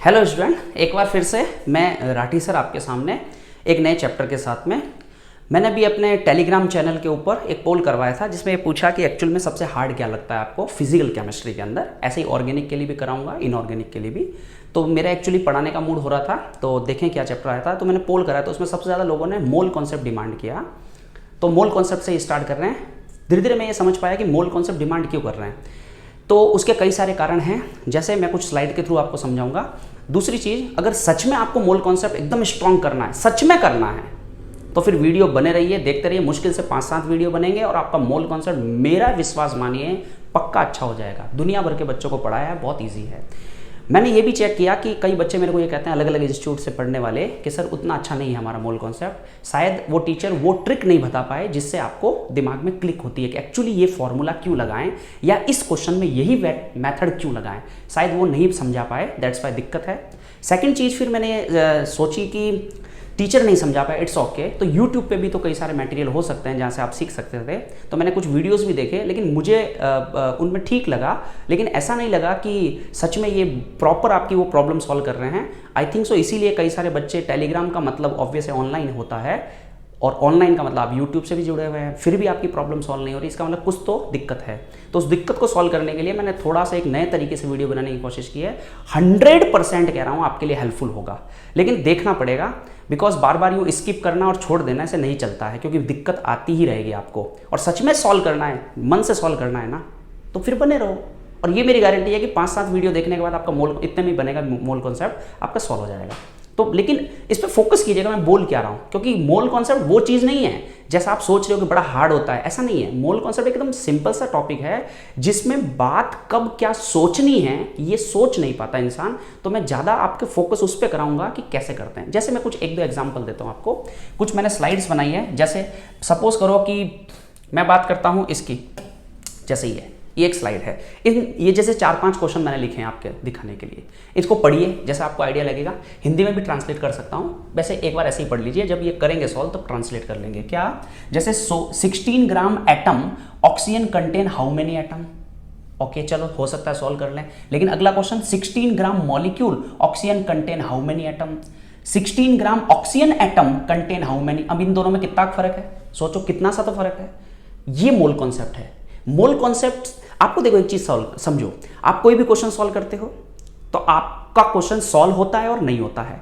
Hello student, एक बार फिर से मैं राठी सर आपके सामने एक नए चैप्टर के साथ में। मैंने भी अपने टेलीग्राम चैनल के ऊपर एक पोल करवाया था जिसमें ये पूछा कि एक्चुअल में सबसे हार्ड क्या लगता है आपको फिजिकल केमिस्ट्री के अंदर। ऐसे ही ऑर्गेनिक के लिए भी कराऊंगा, इनऑर्गेनिक के लिए भी। तो मेरा एक्चुअली पढ़ाने का मूड हो रहा था, तो देखें क्या चैप्टर आया था। तो मैंने पोल कराया, तो उसमें सबसे ज़्यादा लोगों ने मोल कॉन्सेप्ट डिमांड किया। तो मोल कॉन्सेप्ट से स्टार्ट कर रहे हैं। धीरे धीरे मैं ये समझ पाया कि मोल कॉन्सेप्ट डिमांड क्यों कर रहे हैं। तो उसके कई सारे कारण हैं, जैसे मैं कुछ स्लाइड के थ्रू आपको समझाऊंगा। दूसरी चीज़, अगर सच में आपको मोल कॉन्सेप्ट एकदम स्ट्रॉन्ग करना है, सच में करना है, तो फिर वीडियो बने रहिए, देखते रहिए। मुश्किल से 5-7 वीडियो बनेंगे और आपका मोल कॉन्सेप्ट, मेरा विश्वास मानिए, पक्का अच्छा हो जाएगा। दुनिया भर के बच्चों को पढ़ाया है, बहुत ईजी है। मैंने ये भी चेक किया कि कई बच्चे मेरे को ये कहते हैं अलग अलग इंस्टीट्यूट से पढ़ने वाले कि सर उतना अच्छा नहीं है हमारा मोल कॉन्सेप्ट। शायद वो टीचर वो ट्रिक नहीं बता पाए जिससे आपको दिमाग में क्लिक होती है कि एक्चुअली ये फॉर्मूला क्यों लगाएं या इस क्वेश्चन में यही मेथड क्यों लगाएं। शायद वो नहीं समझा पाए, दैट्स वाई दिक्कत है। सेकंड चीज़ फिर मैंने सोची कि टीचर नहीं समझा पाया, इट्स ओके। तो यूट्यूब पे भी तो कई सारे मटेरियल हो सकते हैं जहाँ से आप सीख सकते थे। तो मैंने कुछ वीडियोस भी देखे, लेकिन मुझे उनमें ठीक लगा, लेकिन ऐसा नहीं लगा कि सच में ये प्रॉपर आपकी वो प्रॉब्लम सॉल्व कर रहे हैं। आई थिंक सो, इसीलिए कई सारे बच्चे, टेलीग्राम का मतलब ऑब्वियस है ऑनलाइन होता है, और ऑनलाइन का मतलब आप यूट्यूब से भी जुड़े हुए हैं, फिर भी आपकी प्रॉब्लम सॉल्व नहीं हो रही, इसका मतलब कुछ तो दिक्कत है। तो उस दिक्कत को सॉल्व करने के लिए मैंने थोड़ा सा एक नए तरीके से वीडियो बनाने की कोशिश की है। 100% कह रहा हूँ आपके लिए हेल्पफुल होगा, लेकिन देखना पड़ेगा, बिकॉज बार बार यूँ स्किप करना और छोड़ देना ऐसे नहीं चलता है, क्योंकि दिक्कत आती ही रहेगी आपको। और सच में सॉल्व करना है, मन से सॉल्व करना है ना, तो फिर बने रहो। और ये मेरी गारंटी है कि 5-7 वीडियो देखने के बाद आपका मोल इतने में बनेगा, मोल कॉन्सेप्ट आपका सॉल्व हो जाएगा। तो लेकिन इस पर फोकस कीजिएगा मैं बोल क्या रहा हूँ, क्योंकि मोल कॉन्सेप्ट वो चीज़ नहीं है जैसा आप सोच रहे हो कि बड़ा हार्ड होता है, ऐसा नहीं है। मोल कॉन्सेप्ट एकदम सिंपल सा टॉपिक है जिसमें बात कब क्या सोचनी है ये सोच नहीं पाता इंसान। तो मैं ज़्यादा आपके फोकस उस पर कराऊंगा कि कैसे करते हैं। जैसे मैं कुछ 1-2 एग्जाम्पल देता हूँ आपको। कुछ मैंने स्लाइड्स बनाई है, जैसे सपोज करो कि मैं बात करता हूँ इसकी, जैसे ये एक स्लाइड है। ये जैसे 4-5 क्वेश्चन मैंने लिखे हैं आपके दिखाने के लिए। इसको पढ़िए, जैसे आपको आइडिया लगेगा। हिंदी में भी ट्रांसलेट कर सकता हूँ, वैसे एक बार ऐसे ही पढ़ लीजिए। जब ये करेंगे सॉल्व तब ट्रांसलेट कर लेंगे। क्या, जैसे 16 gram atom oxygen contain how many atom. Okay, चलो हो सकता है सॉल्व कर लें। लेकिन अगला question, 16 gram molecule oxygen contain how many atom. 16 gram oxygen atom contain how many. अब इन दोनों में कितना फर्क है, सोचो, कितना सा तो फर्क है। ये मोल कॉन्सेप्ट है। मोल कॉन्सेप्ट आपको, देखो एक चीज सॉल्व समझो, आप कोई भी क्वेश्चन सॉल्व करते हो तो आपका क्वेश्चन सॉल्व होता है और नहीं होता है।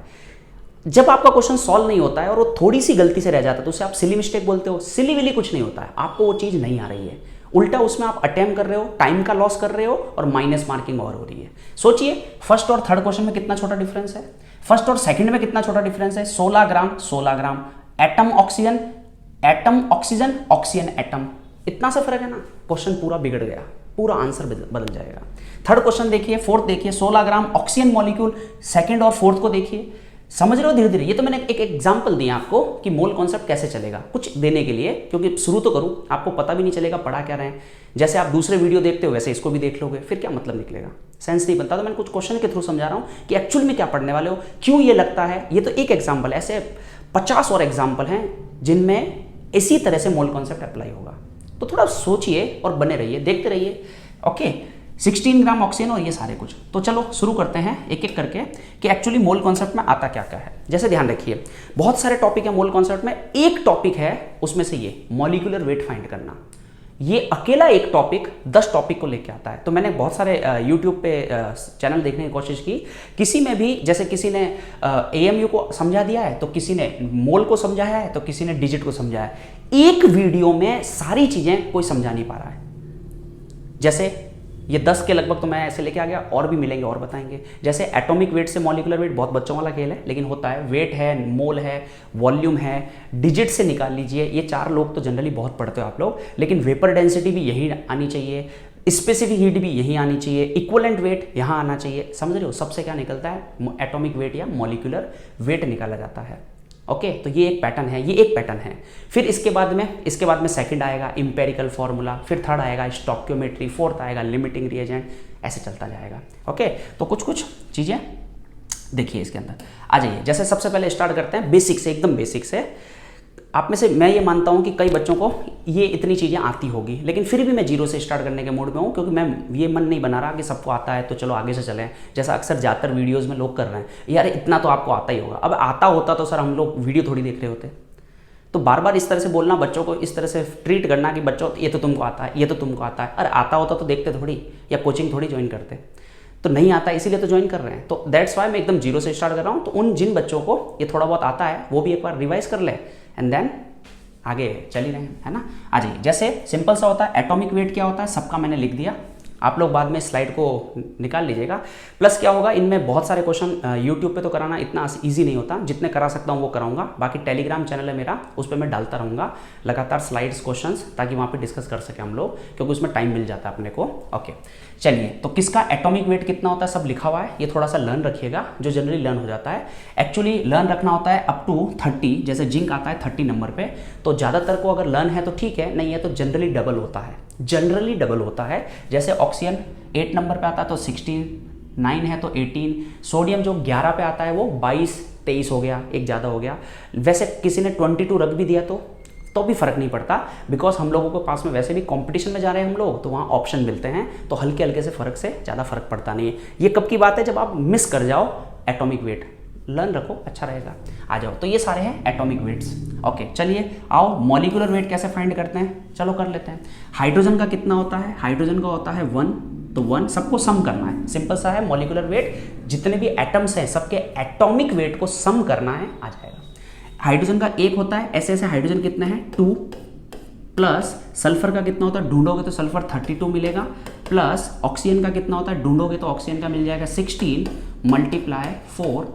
जब आपका क्वेश्चन सॉल्व नहीं होता है और वो थोड़ी सी गलती से रह जाता है तो उसे आप सिली मिस्टेक बोलते हो। सिली विली कुछ नहीं होता है, आपको वो चीज नहीं आ रही है, उल्टा उसमें आप अटेम्प्ट कर रहे हो, टाइम का लॉस कर रहे हो और माइनस मार्किंग और हो रही है। सोचिए, फर्स्ट और थर्ड क्वेश्चन में कितना छोटा डिफरेंस है, फर्स्ट और सेकंड में कितना छोटा डिफरेंस है। 16 gram atom oxygen, atom oxygen, oxygen atom, इतना सा फर्क है ना। क्वेश्चन पूरा बिगड़ गया, पूरा आंसर बदल जाएगा। थर्ड क्वेश्चन देखिए, फोर्थ देखिए, 16 ग्राम ऑक्सीजन मॉलिक्यूल, सेकंड और फोर्थ को देखिए। समझ रहे हो धीरे धीरे। ये तो मैंने एक एग्जांपल दिया आपको कि मोल कॉन्सेप्ट कैसे चलेगा, कुछ देने के लिए, क्योंकि शुरू तो करूं, आपको पता भी नहीं चलेगा पढ़ा क्या रहे हैं। जैसे आप दूसरे वीडियो देखते हो वैसे इसको भी देख लोगे, फिर क्या मतलब निकलेगा, सेंस नहीं बनता। तो मैंने कुछ क्वेश्चन के थ्रू समझा रहा हूं कि एक्चुअल में क्या पढ़ने वाले हो, क्यों ये लगता है। ये तो एक एग्जाम्पल, ऐसे 50 और एग्जाम्पल हैं जिनमें इसी तरह से मोल कॉन्सेप्ट अप्लाई होगा। तो थोड़ा सोचिए और बने रहिए, देखते रहिए। ओके, 16 ग्राम ऑक्सीजन और ये सारे कुछ। तो चलो शुरू करते हैं एक एक करके कि एक्चुअली मोल कॉन्सेप्ट में आता क्या क्या है। जैसे ध्यान रखिए, बहुत सारे टॉपिक है मोल कॉन्सेप्ट में, एक टॉपिक है उसमें से ये मॉलिक्यूलर वेट फाइंड करना। ये अकेला एक टॉपिक 10 टॉपिक को लेके आता है। तो मैंने बहुत सारे यूट्यूब पे चैनल देखने की कोशिश की, किसी में भी, जैसे किसी ने AMU को समझा दिया है, तो किसी ने मोल को समझाया है, तो किसी ने डिजिट को समझाया है। एक वीडियो में सारी चीजें कोई समझा नहीं पा रहा है। जैसे ये 10 के लगभग तो मैं ऐसे लेके आ गया, और भी मिलेंगे और बताएंगे। जैसे एटॉमिक वेट से मॉलिक्यूलर वेट बहुत बच्चों वाला खेल है, लेकिन होता है। वेट है, मोल है, वॉल्यूम है, डिजिट से निकाल लीजिए। ये 4 लोग तो जनरली बहुत पढ़ते हो आप लोग, लेकिन वेपर डेंसिटी भी यही आनी चाहिए, स्पेसिफिक हीट भी यही आनी चाहिए, इक्वलेंट वेट यहाँ आना चाहिए। समझ रहे हो, सबसे क्या निकलता है, एटॉमिक वेट या मॉलिक्यूलर वेट निकाला जाता है। ओके, तो ये एक पैटर्न है, ये एक पैटर्न है। फिर इसके बाद में सेकंड आएगा इंपेरिकल फार्मूला, फिर थर्ड आएगा स्टोइकियोमेट्री, फोर्थ आएगा लिमिटिंग रिएजेंट, ऐसे चलता जाएगा। ओके, तो कुछ कुछ चीजें देखिए इसके अंदर। आ जाइए, जैसे सबसे पहले स्टार्ट करते हैं बेसिक से, एकदम बेसिक से। आप में से मैं ये मानता हूँ कि कई बच्चों को ये इतनी चीज़ें आती होगी, लेकिन फिर भी मैं जीरो से स्टार्ट करने के मूड में हूँ, क्योंकि मैं ये मन नहीं बना रहा कि सबको आता है तो चलो आगे से चलें, जैसा अक्सर ज़्यादातर वीडियोज़ में लोग कर रहे हैं, यार इतना तो आपको आता ही होगा। अब आता होता तो सर हम लोग वीडियो थोड़ी देख रहे होते। तो बार बार इस तरह से बोलना, बच्चों को इस तरह से ट्रीट करना कि बच्चों ये तो तुमको आता है, ये तो तुमको आता है, अरे आता होता तो देखते थोड़ी, या कोचिंग थोड़ी ज्वाइन करते। तो नहीं आता इसीलिए तो ज्वाइन कर रहे हैं। तो दैट्स वाई मैं एकदम जीरो से स्टार्ट कर रहा हूँ। तो उन जिन बच्चों को ये थोड़ा बहुत आता है वो भी एक बार रिवाइज कर ले एंड देन आगे चल ही रहे हैं, है ना। आ जाइए, जैसे सिंपल सा होता है एटॉमिक वेट क्या होता है सबका मैंने लिख दिया, आप लोग बाद में स्लाइड को निकाल लीजिएगा। प्लस क्या होगा, इनमें बहुत सारे क्वेश्चन यूट्यूब पे तो कराना इतना ईजी नहीं होता, जितने करा सकता हूँ वो कराऊंगा। बाकी टेलीग्राम चैनल है मेरा, उस पर मैं डालता रहूँगा लगातार स्लाइड्स क्वेश्चंस, ताकि वहाँ पे डिस्कस कर सके हम लोग, क्योंकि उसमें टाइम मिल जाता है अपने को। ओके चलिए, तो किसका एटॉमिक वेट कितना होता है सब लिखा हुआ है, ये थोड़ा सा लर्न रखिएगा, जो जनरली लर्न हो जाता है। एक्चुअली लर्न रखना होता है अप टू 30, जैसे जिंक आता है 30 नंबर पे, तो ज़्यादातर को अगर लर्न है तो ठीक है, नहीं है तो जनरली डबल होता है, जनरली डबल होता है। जैसे ऑक्सीजन 8 नंबर पे आता है तो 16, 9 है तो 18, सोडियम जो 11 पे आता है वो 22, 23 हो गया, एक ज़्यादा हो गया। वैसे किसी ने 22 रख भी दिया तो भी फर्क नहीं पड़ता, बिकॉज हम लोगों के पास में वैसे भी कंपटीशन में जा रहे हैं हम लोग, तो वहाँ ऑप्शन मिलते हैं, तो हल्के हल्के से फर्क से ज़्यादा फर्क पड़ता नहीं है। ये कब की बात है, जब आप मिस कर जाओ एटॉमिक वेट, लर्न रखो अच्छा रहेगा। आ जाओ, तो ये सारे हैं एटॉमिक वेट्स। ओके चलिए आओ, मॉलिक्यूलर वेट कैसे फाइंड करते हैं, चलो कर लेते हैं। हाइड्रोजन का कितना होता है, हाइड्रोजन का होता है 1, तो 1 सबको सम करना है, सिंपल सा है। मॉलिक्यूलर वेट जितने भी एटम्स हैं सबके एटॉमिक वेट को सम करना है, आ जाएगा। हाइड्रोजन का 1 होता है, ऐसे ऐसे हाइड्रोजन कितने हैं 2, प्लस सल्फर का कितना होता है, ढूंढोगे तो सल्फर 32 मिलेगा, प्लस ऑक्सीजन का कितना होता है, ढूंढोगे तो ऑक्सीजन का मिल जाएगा 16 मल्टीप्लाई 4,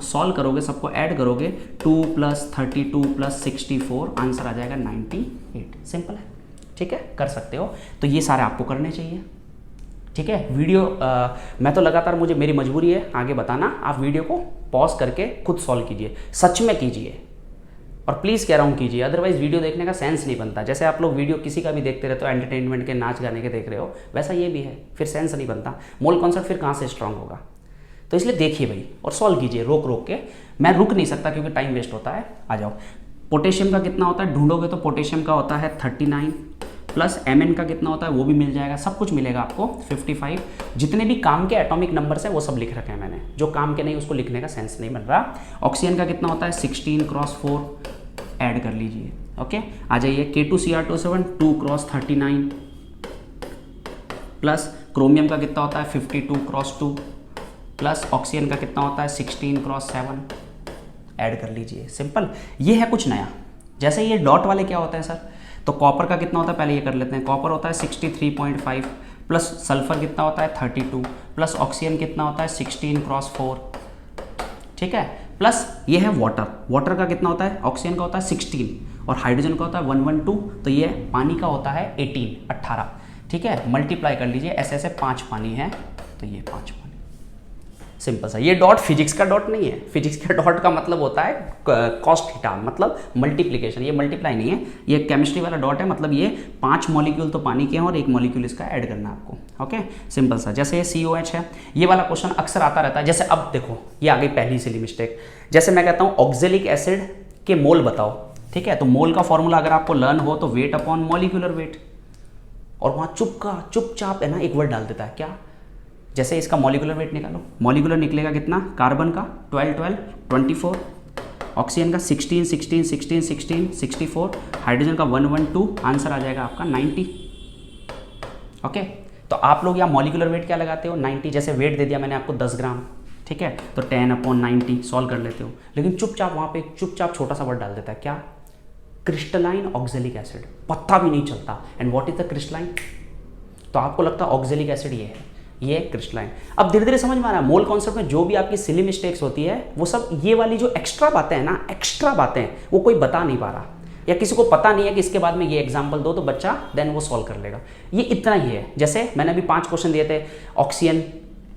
सॉल्व करोगे सबको ऐड करोगे 2 + 32 + 64, आंसर आ जाएगा 98। सिंपल है, ठीक है, कर सकते हो। तो ये सारे आपको करने चाहिए, ठीक है। वीडियो मैं तो लगातार, मुझे मेरी मजबूरी है आगे बताना, आप वीडियो को पॉज करके खुद सॉल्व कीजिए, सच में कीजिए, और प्लीज़ कह रहा हूँ कीजिए, अदरवाइज वीडियो देखने का सेंस नहीं बनता। जैसे आप लोग वीडियो किसी का भी देखते रहते हो, एंटरटेनमेंट के, नाच गाने के देख रहे हो, वैसा ये भी है, फिर सेंस नहीं बनता, मोल कॉन्सेप्ट फिर कहाँ से स्ट्रांग होगा। तो इसलिए देखिए भाई और सॉल्व कीजिए रोक रोक के, मैं रुक नहीं सकता क्योंकि टाइम वेस्ट होता है। आ जाओ, पोटेशियम का कितना होता है, ढूंढोगे तो पोटेशियम का होता है 39, प्लस Mn का कितना होता है वो भी मिल जाएगा, सब कुछ मिलेगा आपको 55। जितने भी काम के एटॉमिक नंबर्स हैं वो सब लिख रखे हैं मैंने, जो काम के नहीं उसको लिखने का सेंस नहीं बन रहा। ऑक्सीजन का कितना होता है 16 × 4, ऐड कर लीजिए। ओके आ जाइए, K2Cr27 2 × 39, प्लस क्रोमियम का कितना होता है 52 × 2, प्लस ऑक्सीजन का कितना होता है 16 × 7, ऐड कर लीजिए। सिंपल, ये है कुछ नया। जैसे ये डॉट वाले क्या होते हैं सर, तो कॉपर का कितना होता है पहले ये कर लेते हैं। कॉपर होता है 63.5, प्लस सल्फर कितना होता है 32, प्लस ऑक्सीजन कितना होता है 16 × 4, ठीक है। प्लस ये है वाटर, वाटर का कितना होता है, ऑक्सीजन का होता है 16 और हाइड्रोजन का होता है 112, तो ये पानी का होता है 18, ठीक है। मल्टीप्लाई कर लीजिए, ऐसे ऐसे 5 पानी है, तो ये 5 पानी। सिंपल सा, ये डॉट फिजिक्स का डॉट नहीं है, फिजिक्स का डॉट का मतलब होता है कॉस्ट थीटा, मतलब मल्टीप्लिकेशन, ये मल्टीप्लाई नहीं है, ये केमिस्ट्री वाला डॉट है, मतलब ये 5 मॉलिक्यूल तो पानी के हैं और 1 मॉलिक्यूल इसका ऐड करना है आपको। ओके सिंपल सा, जैसे ये COH है, ये वाला क्वेश्चन अक्सर आता रहता है। जैसे अब देखो, ये आ गई पहली सिली मिस्टेक। जैसे मैं कहता हूँ ऑक्जेलिक एसिड के मोल बताओ, ठीक है, तो मोल का फॉर्मूला अगर आपको लर्न हो तो वेट अपॉन मॉलिक्यूलर वेट, और वहाँ चुपचाप है ना एक वर्ड डाल देता है, क्या, जैसे इसका मॉलिक्यूलर वेट निकालो, मॉलिक्यूलर निकलेगा कितना, कार्बन का 12 24, ऑक्सीजन का 16 16 16 16 64, हाइड्रोजन का 112, आंसर आ जाएगा आपका 90। ओके, तो आप लोग यहाँ मॉलिक्यूलर वेट क्या लगाते हो 90, जैसे वेट दे दिया मैंने आपको 10 ग्राम, ठीक है, तो 10/90 सॉल्व कर लेते हो। लेकिन चुपचाप वहाँ पे चुपचाप छोटा सा वर्ड डाल देता है, क्या, क्रिस्टलाइन ऑक्जेलिक एसिड, पता भी नहीं चलता। And what is the crystalline, तो आपको लगता है ऑक्जेलिक एसिड ये है, ये क्रिस्टलाइन। अब धीरे धीरे समझ में आ रहा है, मोल कॉन्सेप्ट में जो भी आपकी सिली मिस्टेक्स होती है वो सब ये वाली जो एक्स्ट्रा बातें हैं ना, एक्स्ट्रा बातें वो कोई बता नहीं पा रहा, या किसी को पता नहीं है कि इसके बाद में ये एग्जाम्पल दो तो बच्चा देन वो सॉल्व कर लेगा। ये इतना ही है। जैसे मैंने अभी 5 क्वेश्चन दिए थे, oxygen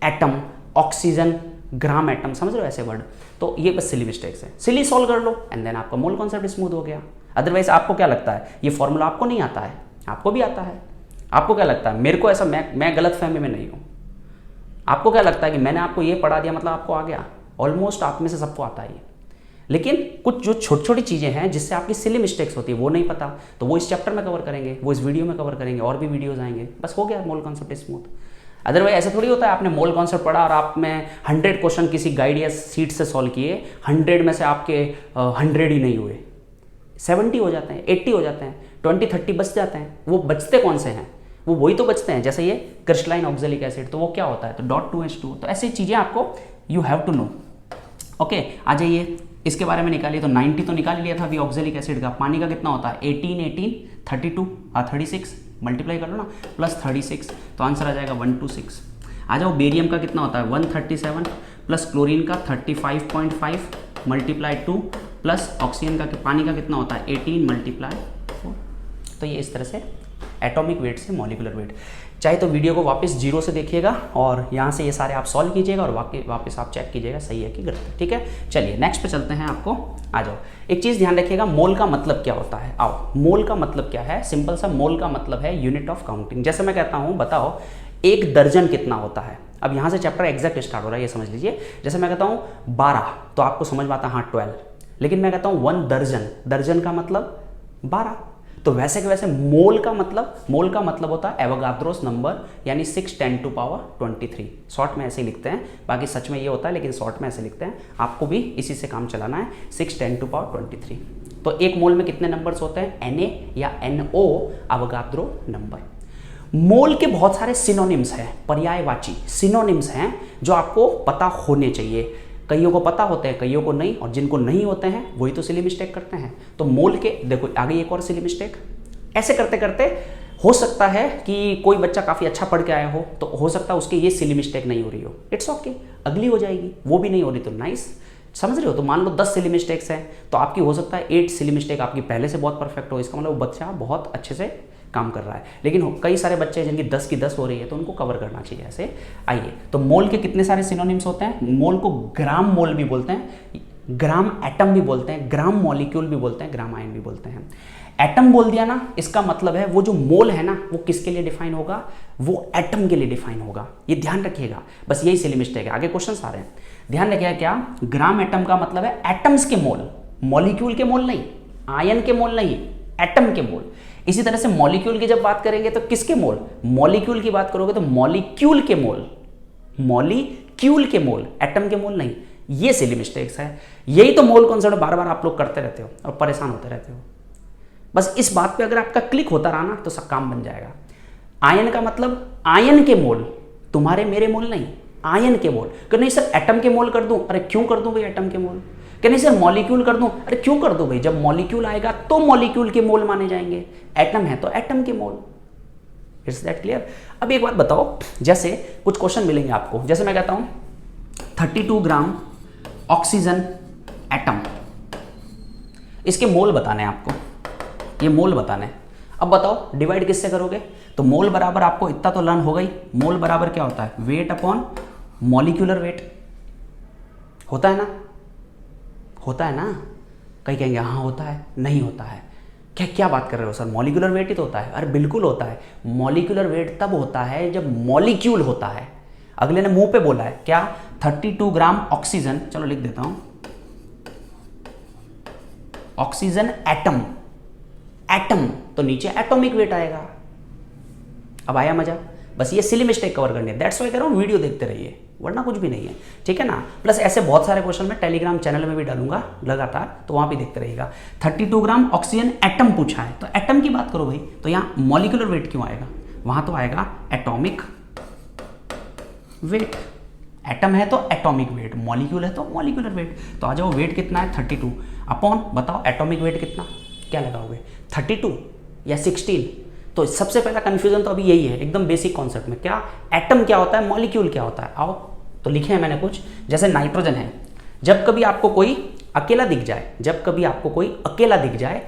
atom, oxygen gram atom, समझ रहे हो ऐसे वर्ड, तो ये बस सिली मिस्टेक्स है। सिली सॉल्व कर लो एंड देन आपका मोल कॉन्सेप्ट स्मूथ हो गया। अदरवाइज आपको क्या लगता है, ये फॉर्मूला आपको नहीं आता है, आपको भी आता है। आपको क्या लगता है, मेरे को ऐसा, मैं गलत फहमी में नहीं हूँ। आपको क्या लगता है कि मैंने आपको ये पढ़ा दिया मतलब आपको आ गया, ऑलमोस्ट आप में से सबको आता है ये। लेकिन कुछ जो छोटी छोटी चीज़ें हैं जिससे आपकी सिली मिस्टेक्स होती है वो नहीं पता, तो वो इस चैप्टर में कवर करेंगे, वो इस वीडियो में कवर करेंगे, और भी वीडियोज़ आएंगे, बस हो गया मोल कॉन्सेप्ट स्मूथ। अदरवाइज ऐसा थोड़ी होता है आपने मोल कॉन्सेप्ट पढ़ा और आप में 100 क्वेश्चन किसी गाइड या सीट से सॉल्व किए, 100 में से आपके 100 ही नहीं हुए, 70 हो जाते हैं, 80 हो जाते हैं, 20-30 बच जाते हैं। वो बचते कौन से हैं? वो वही तो बचते हैं, जैसे ये क्रिस्टलाइन ऑक्जेलिक एसिड, तो वो क्या होता है, तो .2H2। तो ऐसी चीज़ें आपको you have to know. Okay, आ जाइए इसके बारे में निकालिए। तो 90 तो निकाल लिया था अभी ऑक्जेलिक एसिड का। पानी का कितना होता है? 18 32 36 मल्टीप्लाई कर लो ना, प्लस 36, तो आंसर आ जाएगा 126। आ जाओ बेरियम का कितना होता है? 137 प्लस क्लोरीन का 35.5 मल्टीप्लाई 2 प्लस ऑक्सीजन का पानी का कितना होता है? 18 मल्टीप्लाई 4। तो ये इस तरह से एटॉमिक वेट से मॉलिकुलर वेट। चाहे तो वीडियो को वापस जीरो से देखिएगा और यहाँ से ये सारे आप सॉल्व कीजिएगा और वापस आप चेक कीजिएगा सही है कि गलत है। ठीक है, चलिए नेक्स्ट पे चलते हैं। आपको आ जाओ, एक चीज़ ध्यान रखिएगा, मोल का मतलब क्या होता है। आओ, मोल का मतलब क्या है? सिंपल सा, मोल का मतलब है यूनिट ऑफ काउंटिंग। जैसे मैं कहता हूँ बताओ 1 दर्जन कितना होता है। अब यहाँ से चैप्टर एग्जैक्ट स्टार्ट हो रहा है, ये समझ लीजिए। जैसे मैं कहता हूँ 12, तो आपको समझ में आता है हाँ 12, लेकिन मैं कहता हूँ 1 दर्जन, दर्जन का मतलब 12। तो वैसे के वैसे मोल का मतलब होता है एवोगाद्रोस नंबर, यानी 6×10⁻23। शॉर्ट में ऐसे ही लिखते हैं, बाकी सच में ये होता है लेकिन शॉर्ट में ऐसे लिखते हैं। आपको भी इसी से काम चलाना है, 6×10⁻23। तो एक मोल में कितने नंबर्स होते हैं? Na या NO एवोगाद्रो नंबर। मोल के बहुत सारे सिनोनिम्स हैं, पर्यायवाची सिनोनिम्स हैं जो आपको पता होने चाहिए। कईयों को पता होते हैं, कईयों को नहीं, और जिनको नहीं होते हैं वही तो सिली मिस्टेक करते हैं। तो मोल के देखो आगे एक और सिली मिस्टेक, ऐसे करते करते हो सकता है कि कोई बच्चा काफ़ी अच्छा पढ़ के आया हो, तो हो सकता है उसकी ये सिली मिस्टेक नहीं हो रही हो, इट्स ओके, अगली हो जाएगी। वो भी नहीं हो रही तो नाइस, समझ रहे हो। तो मान लो 10 सिली मिस्टेक्स हैं, तो आपकी हो सकता है 8 सिली मिस्टेक आपकी पहले से बहुत परफेक्ट हो, इसका मतलब वो बच्चा बहुत अच्छे से काम कर रहा है। लेकिन कई सारे बच्चे हैं जिनकी 10 की 10 हो रही है, तो उनको कवर करना चाहिए ऐसे। आइए, तो मोल के कितने सारे सिनोनिम्स होते हैं? मोल को ग्राम मोल भी बोलते हैं, ग्राम एटम भी बोलते हैं, ग्राम मॉलिक्यूल भी बोलते हैं, ग्राम आयन भी बोलते हैं। एटम बोल दिया ना, इसका मतलब है वो जो मोल है ना, वो किसके लिए डिफाइन होगा? वो एटम के लिए डिफाइन होगा। ये ध्यान रखिएगा, बस यही सिली मिस्टेक है। आगे क्वेश्चन आ रहे हैं, ध्यान रखिएगा। क्या ग्राम एटम का मतलब है एटम्स के मोल, मॉलिक्यूल के मोल नहीं, आयन के मोल नहीं, एटम के मोल। इसी तरह से मॉलिक्यूल की जब बात करेंगे तो किसके मोल? मॉलिक्यूल की बात करोगे तो मॉलिक्यूल के मोल, मॉलिक्यूल के मोल, एटम के मोल नहीं। ये सिली मिस्टेक्स है। यही तो मोल कॉन्सेप्ट बार बार आप लोग करते रहते हो और परेशान होते रहते हो। बस इस बात पे अगर आपका क्लिक होता रहा ना तो सब काम बन जाएगा। आयन का मतलब आयन के मोल, तुम्हारे मेरे मोल नहीं, आयन के मोल। कि नहीं सर एटम के मोल कर दूं, अरे क्यों कर दूं भाई एटम के मोल? कि नहीं सर मॉलिक्यूल कर दूं, अरे क्यों कर दूं भाई? जब मॉलिक्यूल आएगा तो मॉलिक्यूल के मोल माने जाएंगे, एटम है तो एटम के मोल। It's that clear? अब एक बात बताओ, जैसे कुछ क्वेश्चन मिलेंगे आपको, जैसे मैं कहता हूं 32 ग्राम ऑक्सीजन एटम, इसके मोल बताने हैं आपको, ये मोल बताने हैं। अब बताओ डिवाइड किससे करोगे? तो मोल बराबर आपको इतना तो लर्न हो गई, मोल बराबर क्या होता है? Wait upon molecular wait. होता है ना, होता है ना? कहीं कहेंगे हाँ होता है, नहीं होता है। क्या बात कर रहे हो सर, मॉलिक्यूलर वेट ही तो होता है। अरे बिल्कुल होता है। मॉलिक्यूलर वेट तब होता है जब मॉलिक्यूल होता है। अगले ने मुंह पे बोला है क्या? 32 ग्राम ऑक्सीजन, चलो लिख देता हूं, ऑक्सीजन एटम, एटम तो नीचे एटॉमिक वेट आएगा। अब आया मजा? बस ये सिली मिस्टेक कवर करनी है, दैट्स व्हाई कह रहा हूं वीडियो देखते रहिए, वरना कुछ भी नहीं है, ठीक है ना। प्लस ऐसे बहुत सारे क्वेश्चन मैं टेलीग्राम चैनल में भी डालूंगा लगातार, तो वहां भी देखते रहिएगा। 32 ग्राम ऑक्सीजन एटम पूछा है, तो एटम की बात करो भाई, तो यहां मॉलिक्यूलर वेट क्यों आएगा? वहां तो आएगा एटॉमिक वेट। एटम है तो एटॉमिक वेट, मॉलिक्यूल है तो मॉलिक्यूलर वेट। तो आ जाओ, वेट कितना है? 32 अपॉन, बताओ एटॉमिक वेट कितना, क्या लगाओगे? 32 या 16? तो सबसे पहला कंफ्यूजन तो अभी यही है, एकदम बेसिक कॉन्सेप्ट में, क्या एटम क्या होता है, मॉलिक्यूल क्या होता है। आओ तो लिखे हैं मैंने कुछ, जैसे नाइट्रोजन है, जब कभी आपको कोई अकेला दिख जाए, जब कभी आपको कोई अकेला दिख जाए,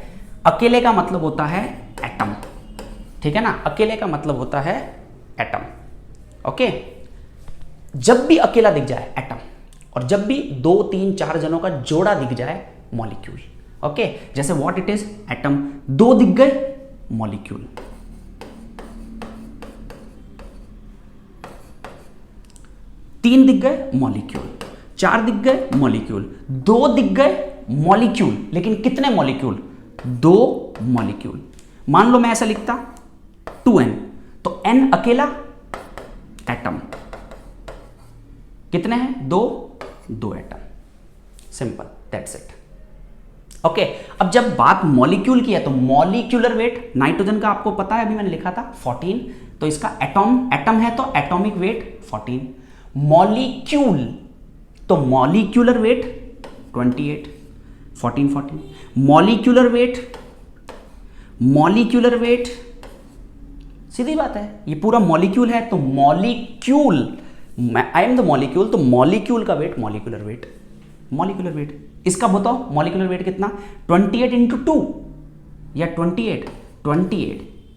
अकेले का मतलब होता है एटम, ठीक है ना, अकेले का मतलब होता है एटम, ओके। जब भी अकेला दिख जाए एटम, और जब भी 2 3 4 जनों का जोड़ा दिख जाए मॉलिक्यूल, ओके। जैसे व्हाट इट इज, एटम, 2 दिख गए मॉलिक्यूल, 3 दिख गए मॉलिक्यूल, 4 दिख गए मॉलिक्यूल, 2 दिख गए मॉलिक्यूल, लेकिन कितने मॉलिक्यूल? 2 मॉलिक्यूल। मान लो मैं ऐसा लिखता 2n, तो n अकेला एटम, कितने हैं? 2 atom. Simple, that's it. Okay, अब जब बात मॉलिक्यूल की है तो मॉलिक्यूलर वेट नाइट्रोजन का आपको पता है, अभी मैंने लिखा था 14, तो इसका एटम है तो एटॉमिक वेट 14। मॉलिक्यूल तो मॉलिक्यूलर वेट 28, 14। मॉलिक्यूलर वेट सीधी बात है, ये पूरा मॉलिक्यूल है तो molecule, I am the molecule, तो मॉलिक्यूल का वेट मॉलिक्यूलर वेट। इसका बताओ मॉलिक्यूलर वेट कितना? 28 इंटू 2 या 28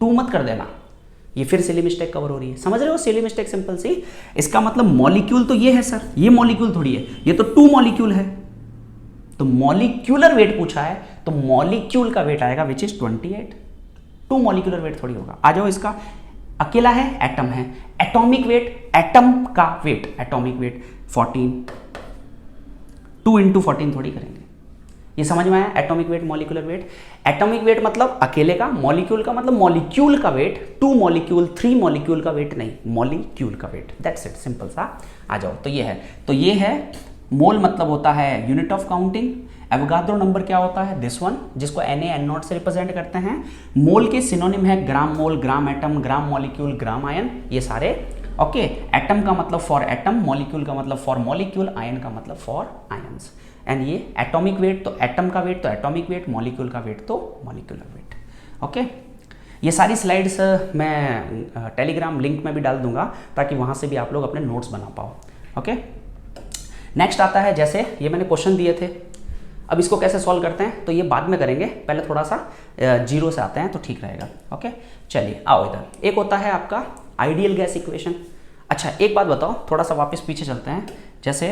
2 मत कर देना, ये फिर सिली मिस्टेक कवर हो रही है। समझ रहे हो? सिली मिस्टेक सिंपल सी। इसका मतलब मॉलिक्यूल तो ये है सर, ये मॉलिक्यूल थोड़ी है, ये तो 2 मॉलिक्यूल है, तो मॉलिक्यूलर वेट पूछा है तो मॉलिक्यूल का वेट आएगा विच इज 28। 2 मॉलिक्यूलर वेट थोड़ी होगा। आ जाओ, इसका अकेला है, एटम है, एटॉमिक वेट, एटम का वेट, एटॉमिक वेट 14, 2 इंटू 14 थोड़ी करेंगे। ये समझ में आया? Atomic weight, molecular weight. Atomic weight मतलब अकेले का, मॉलिक्यूल का मतलब मॉलिक्यूल का वेट, 2 मॉलिक्यूल 3 मॉलिक्यूल का वेट नहीं, मॉलिक्यूल का वेट, दैट्स इट, सिंपल सा। आ जाओ, तो ये है मोल, मतलब होता है unit of counting. Avogadro number क्या होता है? दिस वन, जिसको Na N0 से रिप्रेजेंट करते हैं। मोल के सिनोनिम है ग्राम मोल, ग्राम एटम, ग्राम मॉलिक्यूल, ग्राम आयन, ये सारे। ओके, एटम का मतलब फॉर एटम, मॉलिक्यूल का मतलब फॉर मॉलिक्यूल, आयन का मतलब फॉर आयंस। एंड ये एटॉमिक वेट तो एटम का वेट तो एटॉमिक वेट, मॉलिक्यूल का वेट तो मॉलिक्यूलर वेट। ओके, ये सारी स्लाइड्स मैं टेलीग्राम लिंक में भी डाल दूंगा ताकि वहाँ से भी आप लोग अपने नोट्स बना पाओ। ओके, नेक्स्ट आता है, जैसे ये मैंने क्वेश्चन दिए थे, अब इसको कैसे सॉल्व करते हैं तो ये बाद में करेंगे, पहले थोड़ा सा जीरो से आते हैं तो ठीक रहेगा। ओके, चलिए आओ इधर। एक होता है आपका आइडियल गैस इक्वेशन। अच्छा, एक बात बताओ, थोड़ा सा वापस पीछे चलते हैं, जैसे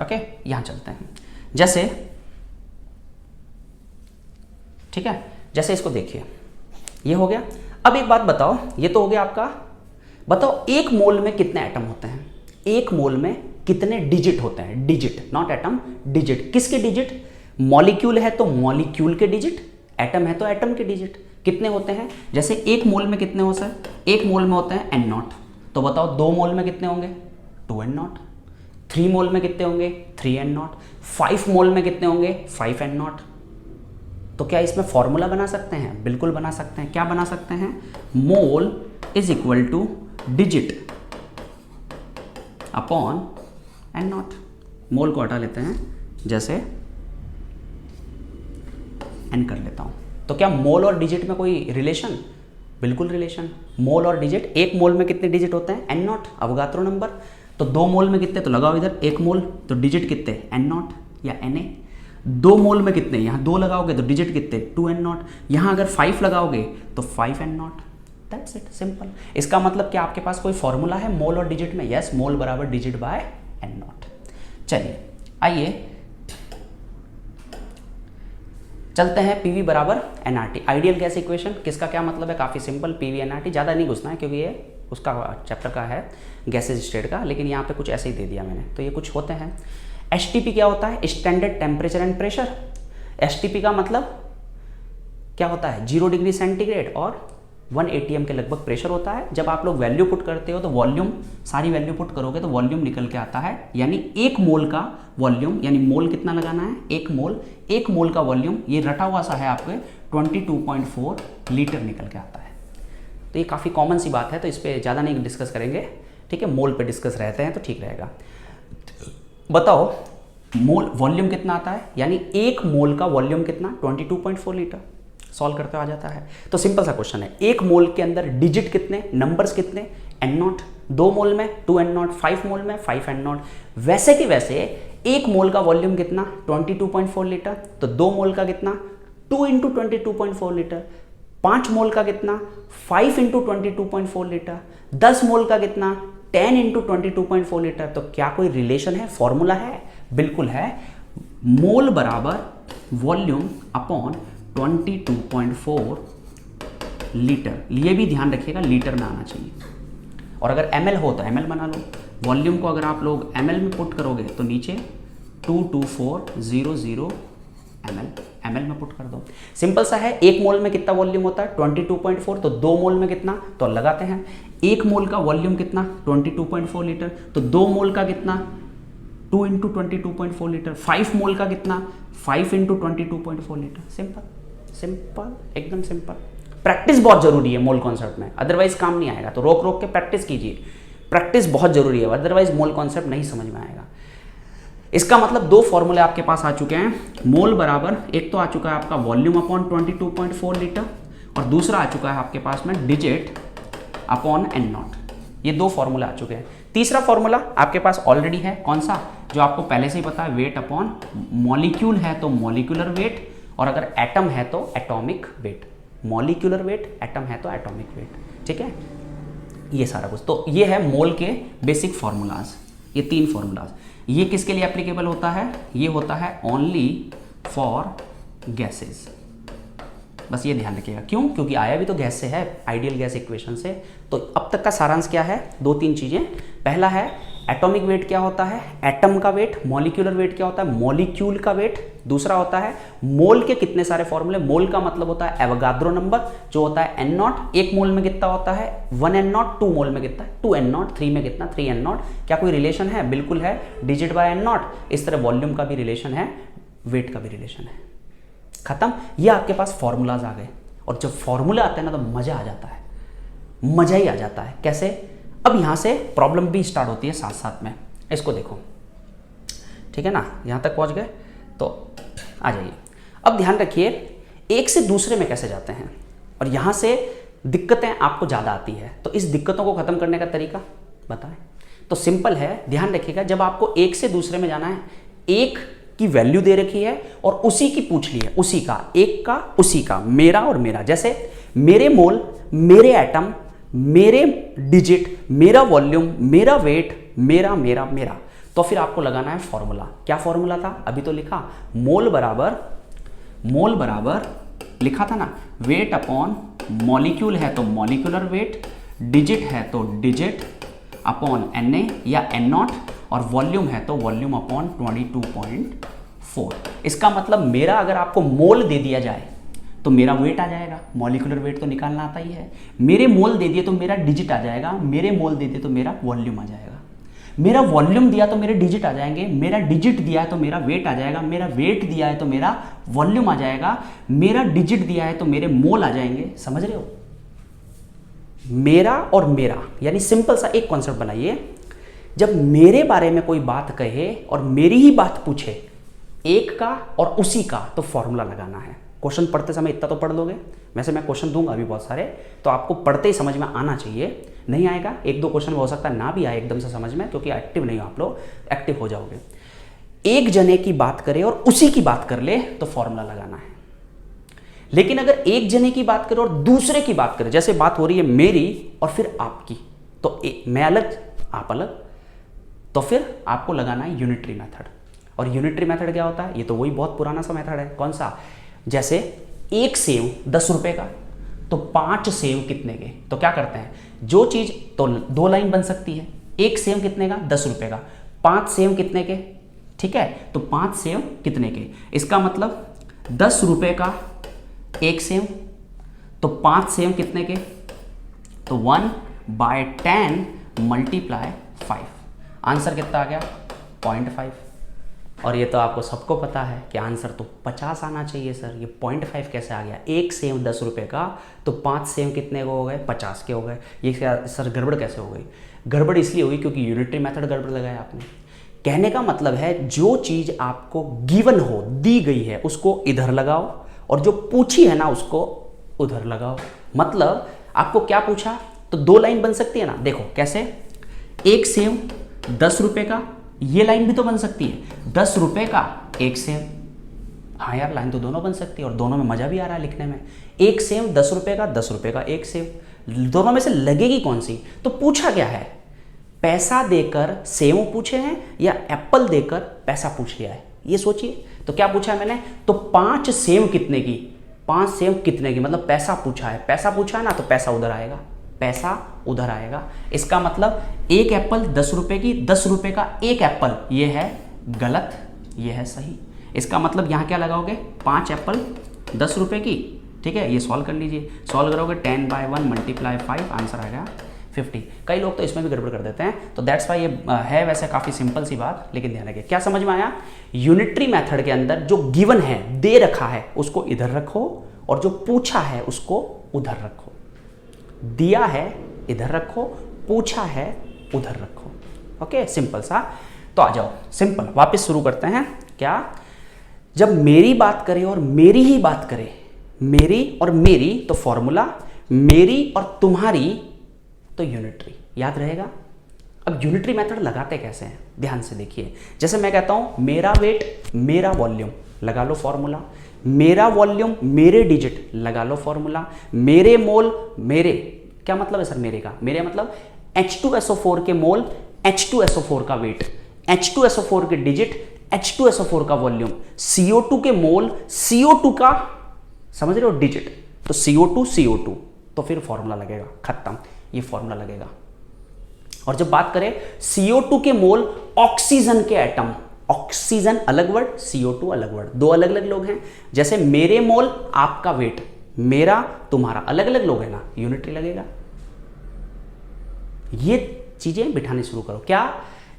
ओके यहां चलते हैं, जैसे ठीक है, जैसे इसको देखिए, ये हो गया। अब एक बात बताओ, ये तो हो गया आपका, बताओ एक मोल में कितने एटम होते हैं? एक मोल में कितने डिजिट होते हैं? Digit, not atom, digit. किसके डिजिट? मॉलिक्यूल है तो मॉलिक्यूल के डिजिट, एटम है तो एटम के डिजिट। कितने होते हैं? जैसे एक मोल में कितने हो सर? एक मोल में होते हैं N0, तो बताओ 2 मोल में कितने होंगे? 2N0। 3 मोल में कितने होंगे? 3N0। 5 मोल में कितने होंगे? 5N0। तो क्या इसमें फॉर्मूला बना सकते हैं? बिल्कुल बना सकते हैं। क्या बना सकते हैं? Mole is equal two digit upon N0। मोल को हटा लेते हैं, जैसे N कर लेता हूं, तो क्या मोल और डिजिट में कोई रिलेशन? बिल्कुल रिलेशन। मोल और डिजिट, एक मोल में कितने डिजिट होते हैं? N0, Avogadro number. तो 2 मोल में कितने? तो लगाओ इधर 1 मोल, तो डिजिट कितने? N0 या Na। 2 मोल में कितने? यहाँ 2 लगाओगे तो डिजिट कितने? 2N0। यहाँ अगर 5 लगाओगे तो 5N0। That's it, simple. इसका मतलब क्या आपके पास कोई फॉर्मूला है मोल और डिजिट में? यस, मोल बराबर डिजिट बाय N0। चलिए आइए चलते हैं पीवी बराबर एनआरटी, आइडियल गैस इक्वेशन। किसका क्या मतलब है? काफ़ी सिंपल, पीवी एनआरटी। ज़्यादा नहीं घुसना है क्योंकि ये उसका चैप्टर का है, गैसेज स्टेट का, लेकिन यहाँ पे कुछ ऐसे ही दे दिया मैंने, तो ये कुछ होते हैं। एसटीपी क्या होता है? Standard temperature and pressure. STP का मतलब क्या होता है? 0 डिग्री सेंटीग्रेड और 1 atm के लगभग प्रेशर होता है। जब आप लोग वैल्यू पुट करते हो तो वॉल्यूम, सारी वैल्यू पुट करोगे तो वॉल्यूम निकल के आता है, यानी 1 मोल का वॉल्यूम, यानी मोल कितना लगाना है? 1 मोल का वॉल्यूम, ये रटा हुआ सा है आपके 22.4 लीटर निकल के आता है। तो ये काफ़ी कॉमन सी बात है, तो इस पर ज़्यादा नहीं डिस्कस करेंगे, ठीक है, मोल पे डिस्कस रहते हैं तो ठीक रहेगा। बताओ मोल वॉल्यूम कितना आता है, यानी 1 मोल का वॉल्यूम कितना? 22.4 लीटर। सॉल्व करते आ जाता है। तो सिंपल सा क्वेश्चन है, 1 मोल के अंदर डिजिट कितने, नंबर्स कितने? N0। 2 मोल में 2N0, 5 मोल में 5N0। वैसे कि वैसे 1 मोल का वॉल्यूम कितना? 22.4 लीटर। तो 2 मोल का कितना? 2 इंटू 22.4 लीटर। 5 मोल का कितना? 5 इंटू 22.4 लीटर। 10 मोल का कितना? 10 इंटू 22.4 लीटर। तो क्या कोई रिलेशन है, फॉर्मूला है? बिल्कुल है, मोल बराबर वॉल्यूम अपॉन 22.4 लीटर। ये भी ध्यान रखिएगा, लीटर में आना चाहिए। और अगर ml हो तो ml बना लो। वॉल्यूम को अगर आप लोग ml में पुट करोगे तो नीचे 22400 ml में पुट कर दो। सिंपल सा है। 1 मोल में कितना वॉल्यूम होता है 22.4, तो 2 मोल में कितना, तो लगाते हैं 1 मोल का वॉल्यूम कितना 22.4 लीटर, तो 2 मोल का कितना 2 इंटू 22.4 लीटर। 5 मोल का कितना 5 इंटू 22.4 लीटर। सिंपल सिंपल, एकदम सिंपल। प्रैक्टिस बहुत जरूरी है मोल कॉन्सेप्ट में, अदरवाइज काम नहीं आएगा। तो रोक रोक के प्रैक्टिस कीजिए, प्रैक्टिस बहुत जरूरी है, अदरवाइज मोल कॉन्सेप्ट नहीं समझ में आएगा। इसका मतलब 2 फॉर्मूले आपके पास आ चुके हैं। मोल बराबर, एक तो आ चुका है आपका वॉल्यूम अपॉन 22.4 लीटर, और दूसरा आ चुका है आपके पास में डिजिट अपॉन एन नॉट। ये 2 फॉर्मूला आ चुके हैं। तीसरा फॉर्मूला आपके पास ऑलरेडी है, कौन सा, जो आपको पहले से ही पता है, वेट अपॉन मॉलिक्यूल है तो मॉलिक्यूलर वेट, और अगर एटम है तो atomic weight. Molecular weight, atom है तो एटॉमिक वेट। ठीक है, ये सारा कुछ। तो ये है मोल के बेसिक फॉर्मूलाज, ये 3 फॉर्मूलाज। ये किसके लिए एप्लीकेबल होता है, ये होता है ओनली फॉर गैसेस। बस ये ध्यान रखिएगा। क्यों, क्योंकि आया भी तो गैस से है, आइडियल गैस इक्वेशन से। तो अब तक का सारांश क्या है, 2-3 चीजें। पहला है एटॉमिक वेट क्या होता है, एटम का वेट। मॉलिक्यूलर वेट क्या होता है, मॉलिक्यूल का वेट। दूसरा होता है मोल के कितने सारे फॉर्मूले। मोल का मतलब होता है एवोगाद्रो नंबर, जो होता है एन नॉट। 1 मोल में कितना होता है 1 एन नॉट, 2 मोल में कितना 2 एन नॉट, 3 में कितना 3 एन नॉट। क्या कोई रिलेशन है, बिल्कुल है, डिजिट बाय एन नॉट। इस तरह वॉल्यूम का भी रिलेशन है, वेट का भी रिलेशन है। खत्म। ये आपके पास फॉर्मूलाज आ गए, और जब फॉर्मूला आते हैं ना तो मजा आ जाता है, मजा ही आ जाता है। कैसे, अब यहां से प्रॉब्लम भी स्टार्ट होती है साथ साथ में। इसको देखो, ठीक है ना, यहां तक पहुंच गए तो आ जाइए। अब ध्यान रखिए, एक से दूसरे में कैसे जाते हैं, और यहां से दिक्कतें आपको ज्यादा आती है। तो इस दिक्कतों को खत्म करने का तरीका बताएं। तो सिंपल है, ध्यान रखिएगा, जब आपको एक से दूसरे में जाना है, एक की वैल्यू दे रखी है और उसी की पूछ ली है, उसी का, एक का उसी का, मेरा और मेरा। जैसे मेरे मोल, मेरे एटम, मेरे डिजिट, मेरा वॉल्यूम, मेरा वेट, मेरा मेरा मेरा। तो फिर आपको लगाना है फॉर्मूला। क्या फॉर्मूला था, अभी तो लिखा, मोल बराबर लिखा था ना, वेट अपॉन मॉलिक्यूल है तो मॉलिक्यूलर वेट, डिजिट है तो डिजिट अपॉन Na या एन नॉट, और वॉल्यूम है तो वॉल्यूम अपॉन 22.4। इसका मतलब मेरा अगर आपको मोल दे दिया जाए तो मेरा वेट आ जाएगा, मॉलिक्यूलर वेट तो निकालना आता ही है। मेरे मोल दे दिए तो मेरा डिजिट आ जाएगा, मेरे मोल दे दिए तो मेरा वॉल्यूम आ जाएगा। मेरा वॉल्यूम दिया तो मेरे डिजिट आ जाएंगे, मेरा डिजिट दिया है तो मेरा वेट आ जाएगा, मेरा वेट दिया है तो मेरा वॉल्यूम आ जाएगा, मेरा डिजिट दिया है तो मेरे मोल आ जाएंगे। समझ रहे हो, मेरा और मेरा, यानी सिंपल सा एक कॉन्सेप्ट बनाइए। जब मेरे बारे में कोई बात कहे और मेरी ही बात पूछे, एक का और उसी का, तो फॉर्मूला लगाना है। क्वेश्चन पढ़ते समय इतना तो पढ़ लोगे, वैसे मैं क्वेश्चन दूंगा अभी बहुत सारे, तो आपको पढ़ते ही समझ में आना चाहिए। नहीं आएगा, 1-2 क्वेश्चन में हो सकता है ना भी आए एकदम से समझ में, क्योंकि एक्टिव नहीं हो आप लोग, एक्टिव हो जाओगे। एक जने की बात करे और उसी की बात कर ले तो फॉर्मूला लगाना है। लेकिन अगर एक जने की बात करे और दूसरे की बात करे, जैसे बात हो रही है मेरी और फिर आपकी, तो मैं अलग आप अलग, तो फिर आपको लगाना है यूनिटरी मेथड। और यूनिटरी मेथड क्या होता है, ये तो वही बहुत पुराना सा मेथड है। कौन सा, जैसे एक सेव 10 रुपए का, तो 5 सेव कितने के, तो क्या करते हैं, जो चीज, तो 2 लाइन बन सकती है। एक सेव कितने का 10 रुपए का, 5 सेव कितने के, ठीक है, तो 5 सेव कितने के, इसका मतलब 10 रुपए का एक सेव, तो 5 सेव कितने के, तो 1/10 × 5। आंसर कितना आ गया 0.5। और ये तो आपको सबको पता है कि आंसर तो 50 आना चाहिए सर, ये 0.5 कैसे आ गया। एक सेव 10 रुपए का, तो 5 सेव कितने को हो गए, 50 के हो गए। ये सर गड़बड़ कैसे हो गई, गड़बड़ इसलिए हुई क्योंकि यूनिटरी मेथड गड़बड़ लगाया आपने। कहने का मतलब है, जो चीज आपको गिवन हो, दी गई है, उसको इधर लगाओ, और जो पूछी है ना उसको उधर लगाओ। मतलब आपको क्या पूछा, तो 2 लाइन बन सकती है ना, देखो कैसे, एक सेव 10 रुपए का, ये लाइन भी तो बन सकती है, 10 रुपए का एक सेव। हाँ यार, लाइन तो दोनों बन सकती है, और दोनों में मजा भी आ रहा है लिखने में। एक सेव 10 रुपए का, 10 रुपए का एक सेव, दोनों में से लगेगी कौन सी। तो पूछा क्या है, पैसा देकर सेव पूछे हैं या एप्पल देकर पैसा पूछ लिया है, ये सोचिए। तो क्या पूछा है मैंने, तो 5 सेव कितने की, 5 सेव कितने की, मतलब पैसा पूछा है, पैसा पूछा है ना, तो पैसा उधर आएगा। पैसा उधर आएगा। इसका मतलब एक एप्पल 10 रुपए की, 10 रुपए का एक एप्पल, ये है गलत, ये है सही। इसका मतलब यहाँ क्या लगाओगे, 5 एप्पल 10 रुपए की, ठीक है। ये सॉल्व कर लीजिए, सॉल्व करोगे 10/1 मल्टीप्लाई 5, आंसर आएगा 50। कई लोग तो इसमें भी गड़बड़ कर देते हैं, तो दैट्स वाई ये है वैसे काफ़ी सिंपल सी बात, लेकिन ध्यान रखिए। क्या समझ में आया? यूनिटरी मेथड के अंदर जो गिवन है, दे रखा है, उसको इधर रखो, और जो पूछा है उसको उधर रखो। दिया है इधर रखो, पूछा है उधर रखो। ओके, सिंपल सा। तो आ जाओ, सिंपल वापस शुरू करते हैं। क्या? जब मेरी बात करें और मेरी ही बात करें, मेरी और मेरी तो फॉर्मूला, मेरी और तुम्हारी तो यूनिटरी, याद रहेगा। अब यूनिटरी मेथड लगाते कैसे हैं, ध्यान से देखिए। जैसे मैं कहता हूं मेरा वेट मेरा वॉल्यूम, लगा लो फॉर्मूला। मेरा वॉल्यूम मेरे डिजिट, लगा लो फॉर्मूला। मेरे मोल मेरे, क्या मतलब है सर मेरे का? मेरे मतलब H2SO4 के मोल, H2SO4 का वेट, H2SO4 के डिजिट, H2SO4 का वॉल्यूम, CO2 के मोल, CO2 का, समझ रहे हो, डिजिट, तो CO2 तो फिर फॉर्मूला लगेगा, खत्म, ये फॉर्मूला लगेगा। और जब बात करें CO2 के मोल ऑक्सीजन के एटम, ऑक्सीजन अलग वर्ड, CO2 अलग वर्ड, दो अलग अलग लोग हैं। जैसे मेरे मोल आपका वेट, मेरा तुम्हारा, अलग अलग लोग हैं ना, यूनिटरी लगेगा। ये चीजें बिठानी शुरू करो। क्या?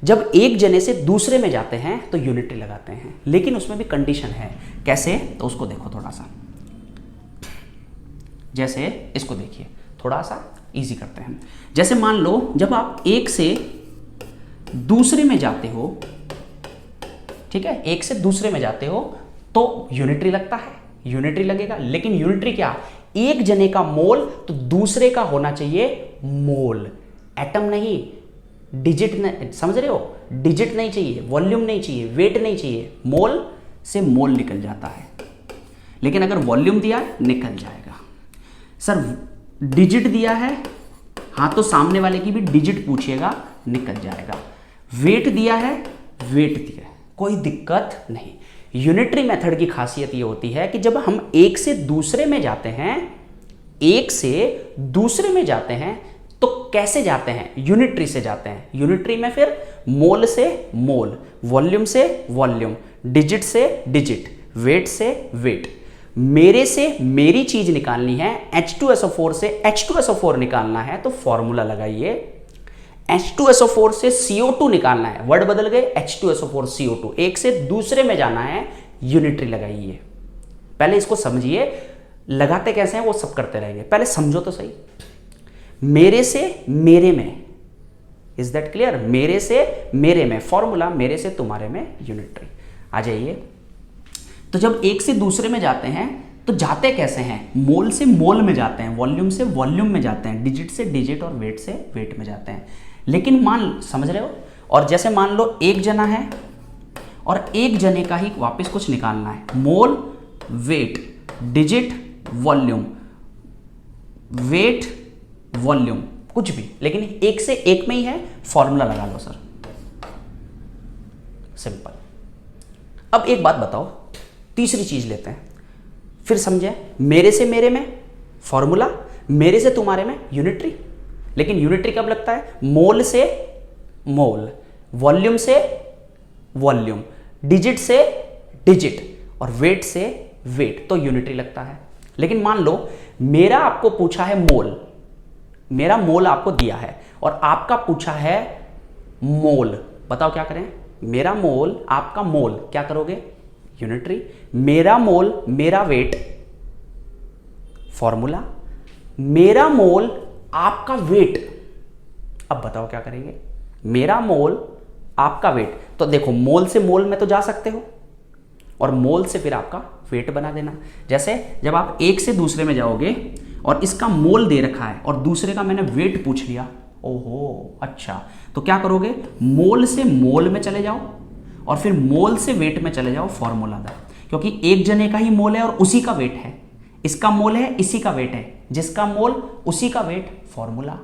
जब एक जने से दूसरे में जाते हैं तो यूनिटरी लगाते हैं, लेकिन उसमें भी कंडीशन है। कैसे? तो उसको देखो थोड़ा सा, जैसे इसको देखिए, थोड़ा सा इजी करते हैं। जैसे मान लो जब आप एक से दूसरे में जाते हो, ठीक है, एक से दूसरे में जाते हो तो यूनिटरी लगता है, यूनिटरी लगेगा। लेकिन यूनिटरी क्या? एक जने का मोल तो दूसरे का होना चाहिए मोल, एटम नहीं, डिजिट नहीं, समझ रहे हो, डिजिट नहीं चाहिए, वॉल्यूम नहीं चाहिए, वेट नहीं चाहिए, मोल से मोल निकल जाता है। लेकिन अगर वॉल्यूम दिया है निकल जाएगा। सर डिजिट दिया है, हाँ तो सामने वाले की भी डिजिट पूछिएगा, निकल जाएगा। वेट दिया है, वेट दिया है, कोई दिक्कत नहीं। यूनिटरी मेथड की खासियत ये होती है कि जब हम एक से दूसरे में जाते हैं, एक से दूसरे में जाते हैं तो कैसे जाते हैं? यूनिटरी से जाते हैं। यूनिटरी में फिर मोल से मोल, वॉल्यूम से वॉल्यूम, डिजिट से डिजिट, वेट से वेट। मेरे से मेरी चीज निकालनी है, H2SO4 से H2SO4 निकालना है तो फॉर्मूला लगाइए। H2SO4 से CO2 निकालना है, वर्ड बदल गए, H2SO4 CO2, एक से दूसरे में जाना है, यूनिटरी लगाइए। पहले इसको समझिए, लगाते कैसे हैं वो सब करते रहेंगे, पहले समझो तो सही। मेरे से मेरे में, इज दैट क्लियर? मेरे से मेरे में फॉर्मूला, मेरे से तुम्हारे में यूनिटरी। आ जाइए। तो जब एक से दूसरे में जाते हैं तो जाते कैसे हैं? मोल से मोल में जाते हैं, वॉल्यूम से वॉल्यूम में जाते हैं, डिजिट से डिजिट और वेट से वेट में जाते हैं। लेकिन समझ रहे हो? और जैसे मान लो एक जना है और एक जने का ही वापस कुछ निकालना है, mole, weight, digit, volume, weight, volume, कुछ भी, लेकिन एक से एक में ही है, फॉर्मूला लगा लो सर, सिंपल। अब एक बात बताओ, तीसरी चीज लेते हैं, फिर समझे। मेरे से मेरे में फॉर्मूला, मेरे से तुम्हारे में यूनिटरी। लेकिन यूनिटरी कब लगता है? मोल से मोल, वॉल्यूम से वॉल्यूम, डिजिट से डिजिट और वेट से वेट, तो यूनिटरी लगता है। लेकिन मान लो मेरा आपको पूछा है मोल, मेरा मोल आपको दिया है और आपका पूछा है मोल, बताओ क्या करें? मेरा मोल आपका मोल, क्या करोगे? यूनिटरी। मेरा मोल मेरा वेट, फॉर्मूला। मेरा मोल आपका वेट, अब बताओ क्या करेंगे? मेरा मोल आपका वेट, तो देखो मोल से मोल में तो जा सकते हो और मोल से फिर आपका वेट बना देना। जैसे जब आप एक से दूसरे में जाओगे और इसका मोल दे रखा है और दूसरे का मैंने वेट पूछ लिया, ओहो अच्छा, तो क्या करोगे? मोल से मोल में चले जाओ और फिर मोल से वेट में चले जाओ, फॉर्मूला दा। क्योंकि एक जने का ही मोल है और उसी का वेट है, इसका मोल है इसी का वेट है, जिसका मोल उसी का वेट, फॉर्मूला।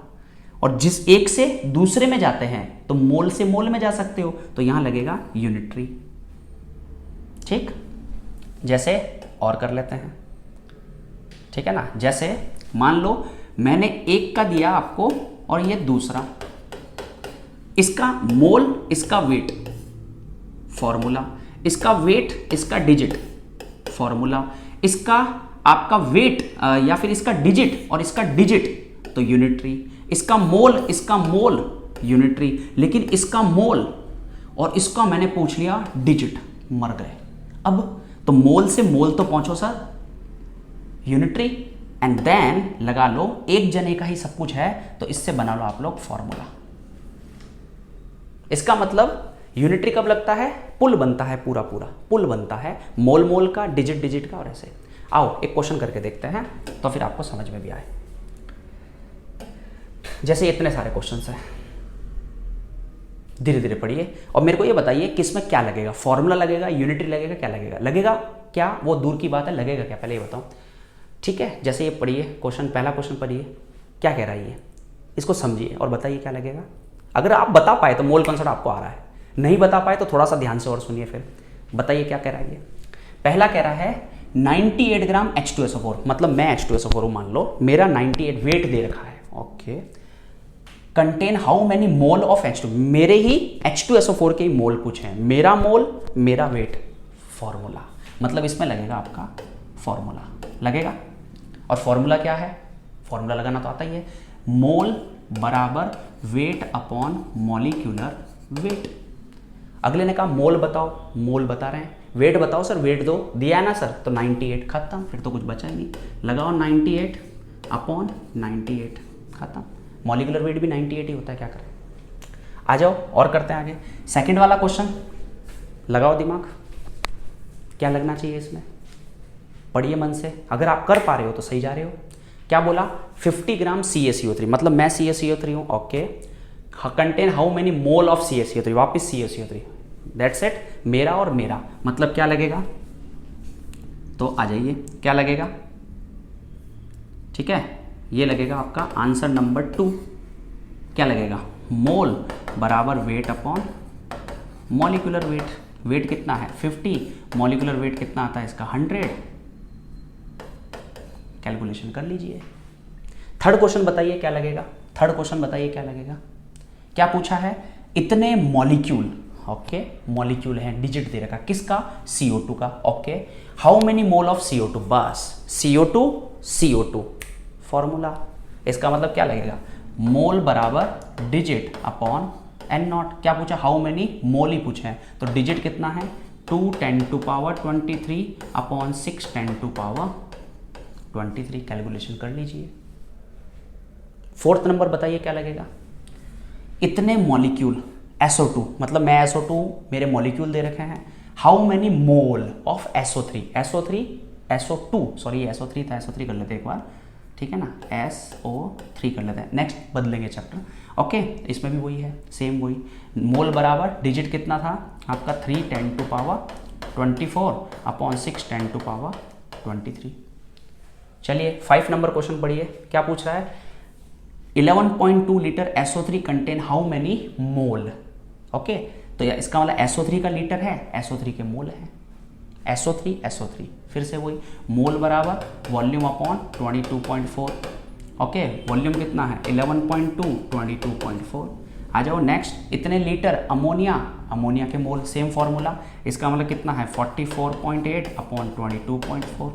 और जिस एक से दूसरे में जाते हैं तो मोल से मोल में जा सकते हो, तो यहां लगेगा यूनिटरी। ठीक, जैसे और कर लेते हैं, ठीक है ना। जैसे मान लो मैंने एक का दिया आपको और ये दूसरा, इसका मोल, इसका वेट, फॉर्मूला, इसका वेट, इसका डिजिट, फॉर्मूला, इसका आपका वेट या फिर इसका डिजिट और इसका डिजिट तो यूनिटरी, इसका मोल यूनिटरी, लेकिन इसका मोल और इसका मैंने पूछ लिया डिजिट, मर गए। अब तो मोल से मोल तो पहुंचो सर, यूनिटरी, एंड देन लगा लो एक जने का ही सब कुछ है तो इससे बना लो आप लोग फॉर्मूला। इसका मतलब यूनिटरी कब लगता है, पुल बनता है, पूरा पुल बनता है मोल का, डिजिट का, और ऐसे। आओ एक क्वेश्चन करके देखते हैं तो फिर आपको समझ में भी आए। जैसे इतने सारे क्वेश्चंस हैं, धीरे धीरे पढ़िए और मेरे को ये बताइए किसमें क्या लगेगा, फॉर्मूला लगेगा, यूनिटरी लगेगा, क्या लगेगा क्या, वो दूर की बात है, लगेगा क्या पहले ये बताओ। ठीक है, जैसे ये पढ़िए क्वेश्चन, पहला क्वेश्चन पढ़िए, क्या कह रहा है ये, इसको समझिए और बताइए क्या लगेगा। अगर आप बता पाए तो मोल कॉन्सेप्ट आपको आ रहा है, नहीं बता पाए तो थोड़ा सा ध्यान से और सुनिए, फिर बताइए क्या कह रहा है ये। पहला कह रहा है 98 ग्राम H2SO4, मतलब मैं H2SO4 हूं, मान लो मेरा 98 वेट दे रखा है, okay. Contain how many mole of H2, मेरे ही H2SO4 के ही मोल पूछे हैं, मेरा मोल, मेरा वेट, फॉर्मूला, मतलब इसमें लगेगा आपका फॉर्मूला लगेगा। और फॉर्मूला क्या है, फॉर्मूला लगाना तो आता ही है, मोल बराबर वेट अपॉन मॉलिक्यूलर वेट। अगले ने कहा मोल बताओ, मोल बता रहे हैं, वेट बताओ सर, वेट दो, दिया है ना सर, तो 98, खत्म, फिर तो कुछ बचा ही नहीं, लगाओ 98 अपॉन 98, खत्म। मॉलिक्यूलर वेट भी 98 ही होता है, क्या करें। आ जाओ और करते हैं आगे। सेकंड वाला क्वेश्चन, लगाओ दिमाग, क्या लगना चाहिए इसमें, पढ़िए मन से, अगर आप कर पा रहे हो तो सही जा रहे हो। क्या बोला, 50 ग्राम CaCO3, मतलब मैं CaCO3 हूं, okay. Contain how many mole of CaCO3, वापिस CaCO3, दैट्स इट, मेरा और मेरा, मतलब क्या लगेगा, तो आ जाइए क्या लगेगा, ठीक है, ये लगेगा आपका आंसर नंबर 2। क्या लगेगा, मोल बराबर weight upon molecular weight, weight कितना है 50, मॉलिक्यूलर वेट कितना आता है इसका 100, कैलकुलेशन कर लीजिए। थर्ड क्वेश्चन बताइए क्या लगेगा, थर्ड क्वेश्चन बताइए क्या लगेगा। क्या पूछा है, इतने मॉलिक्यूल, ओके, मॉलिक्यूल है, डिजिट दे रखा, किसका, CO2 का, okay. How many mole of CO2, बस CO2 फॉर्मूला, इसका मतलब क्या लगेगा, मोल बराबर डिजिट अपॉन N0। क्या पूछा, हाउ मेनी मोल ही पूछे हैं, तो डिजिट कितना है 2 10 to power 23 upon 6 10 to power 23, calculation कर लीजिए। फोर्थ नंबर बताइए क्या लगेगा, इतने मॉलिक्यूल SO2, मतलब मैं SO2, मेरे मॉलिक्यूल दे रखे हैं, how many mole of SO3 SO2 sorry SO3 था, SO3 कर लेते हैं एक बार, ठीक है ना, SO3 कर लेते हैं, नेक्स्ट बदलेंगे चैप्टर, ओके। इसमें भी वही है, सेम वही, मोल बराबर डिजिट कितना था आपका 3 10 to power 24 upon 6 10 to power 23। चलिए 5 नंबर क्वेश्चन पढ़िए, क्या पूछ रहा है, 11.2 litre SO3 contain how many mole, okay. तो इसका मतलब SO3 का लीटर है, SO3 के मोल है, SO3 फिर से वही, मोल बराबर वॉल्यूम अपॉन 22.4, ओके। वॉल्यूम कितना है 11.2 22.4। आ जाओ नेक्स्ट, इतने लीटर अमोनिया के मोल, सेम फॉर्मूला, इसका मतलब कितना है 44.8 अपॉन 22.4।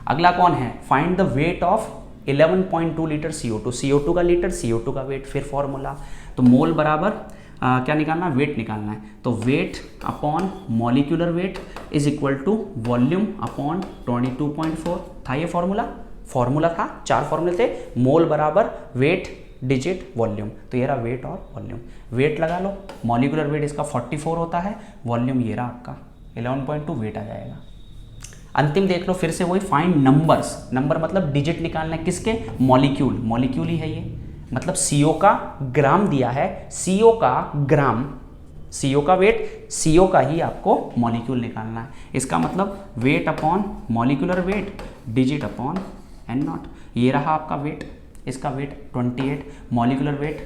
अगला कौन है, find the weight of 11.2 litre CO2 का लीटर, CO2 का वेट, फिर फॉर्मूला, तो मोल बराबर क्या निकालना, वेट निकालना है, तो weight upon molecular weight is equal to volume upon 22.4 था ये फॉर्मूला था, 4 फॉर्मूले थे, मोल बराबर वेट डिजिट वॉल्यूम, तो ये रहा वेट और वॉल्यूम। वेट लगा लो, मॉलिक्यूलर वेट इसका 44 होता है, वॉल्यूम ये रहा आपका 11.2, वेट आ जाएगा। अंतिम देख लो फिर से वही, फाइंड नंबर्स, नंबर मतलब डिजिट निकालना है, किसके, मॉलिक्यूल ही है ये, मतलब CO का ग्राम दिया है, CO का ग्राम, CO का वेट, CO का ही आपको मॉलिक्यूल निकालना है, इसका मतलब wait upon molecular wait digit upon N0, ये रहा आपका वेट, इसका वेट 28, मॉलिक्यूलर वेट,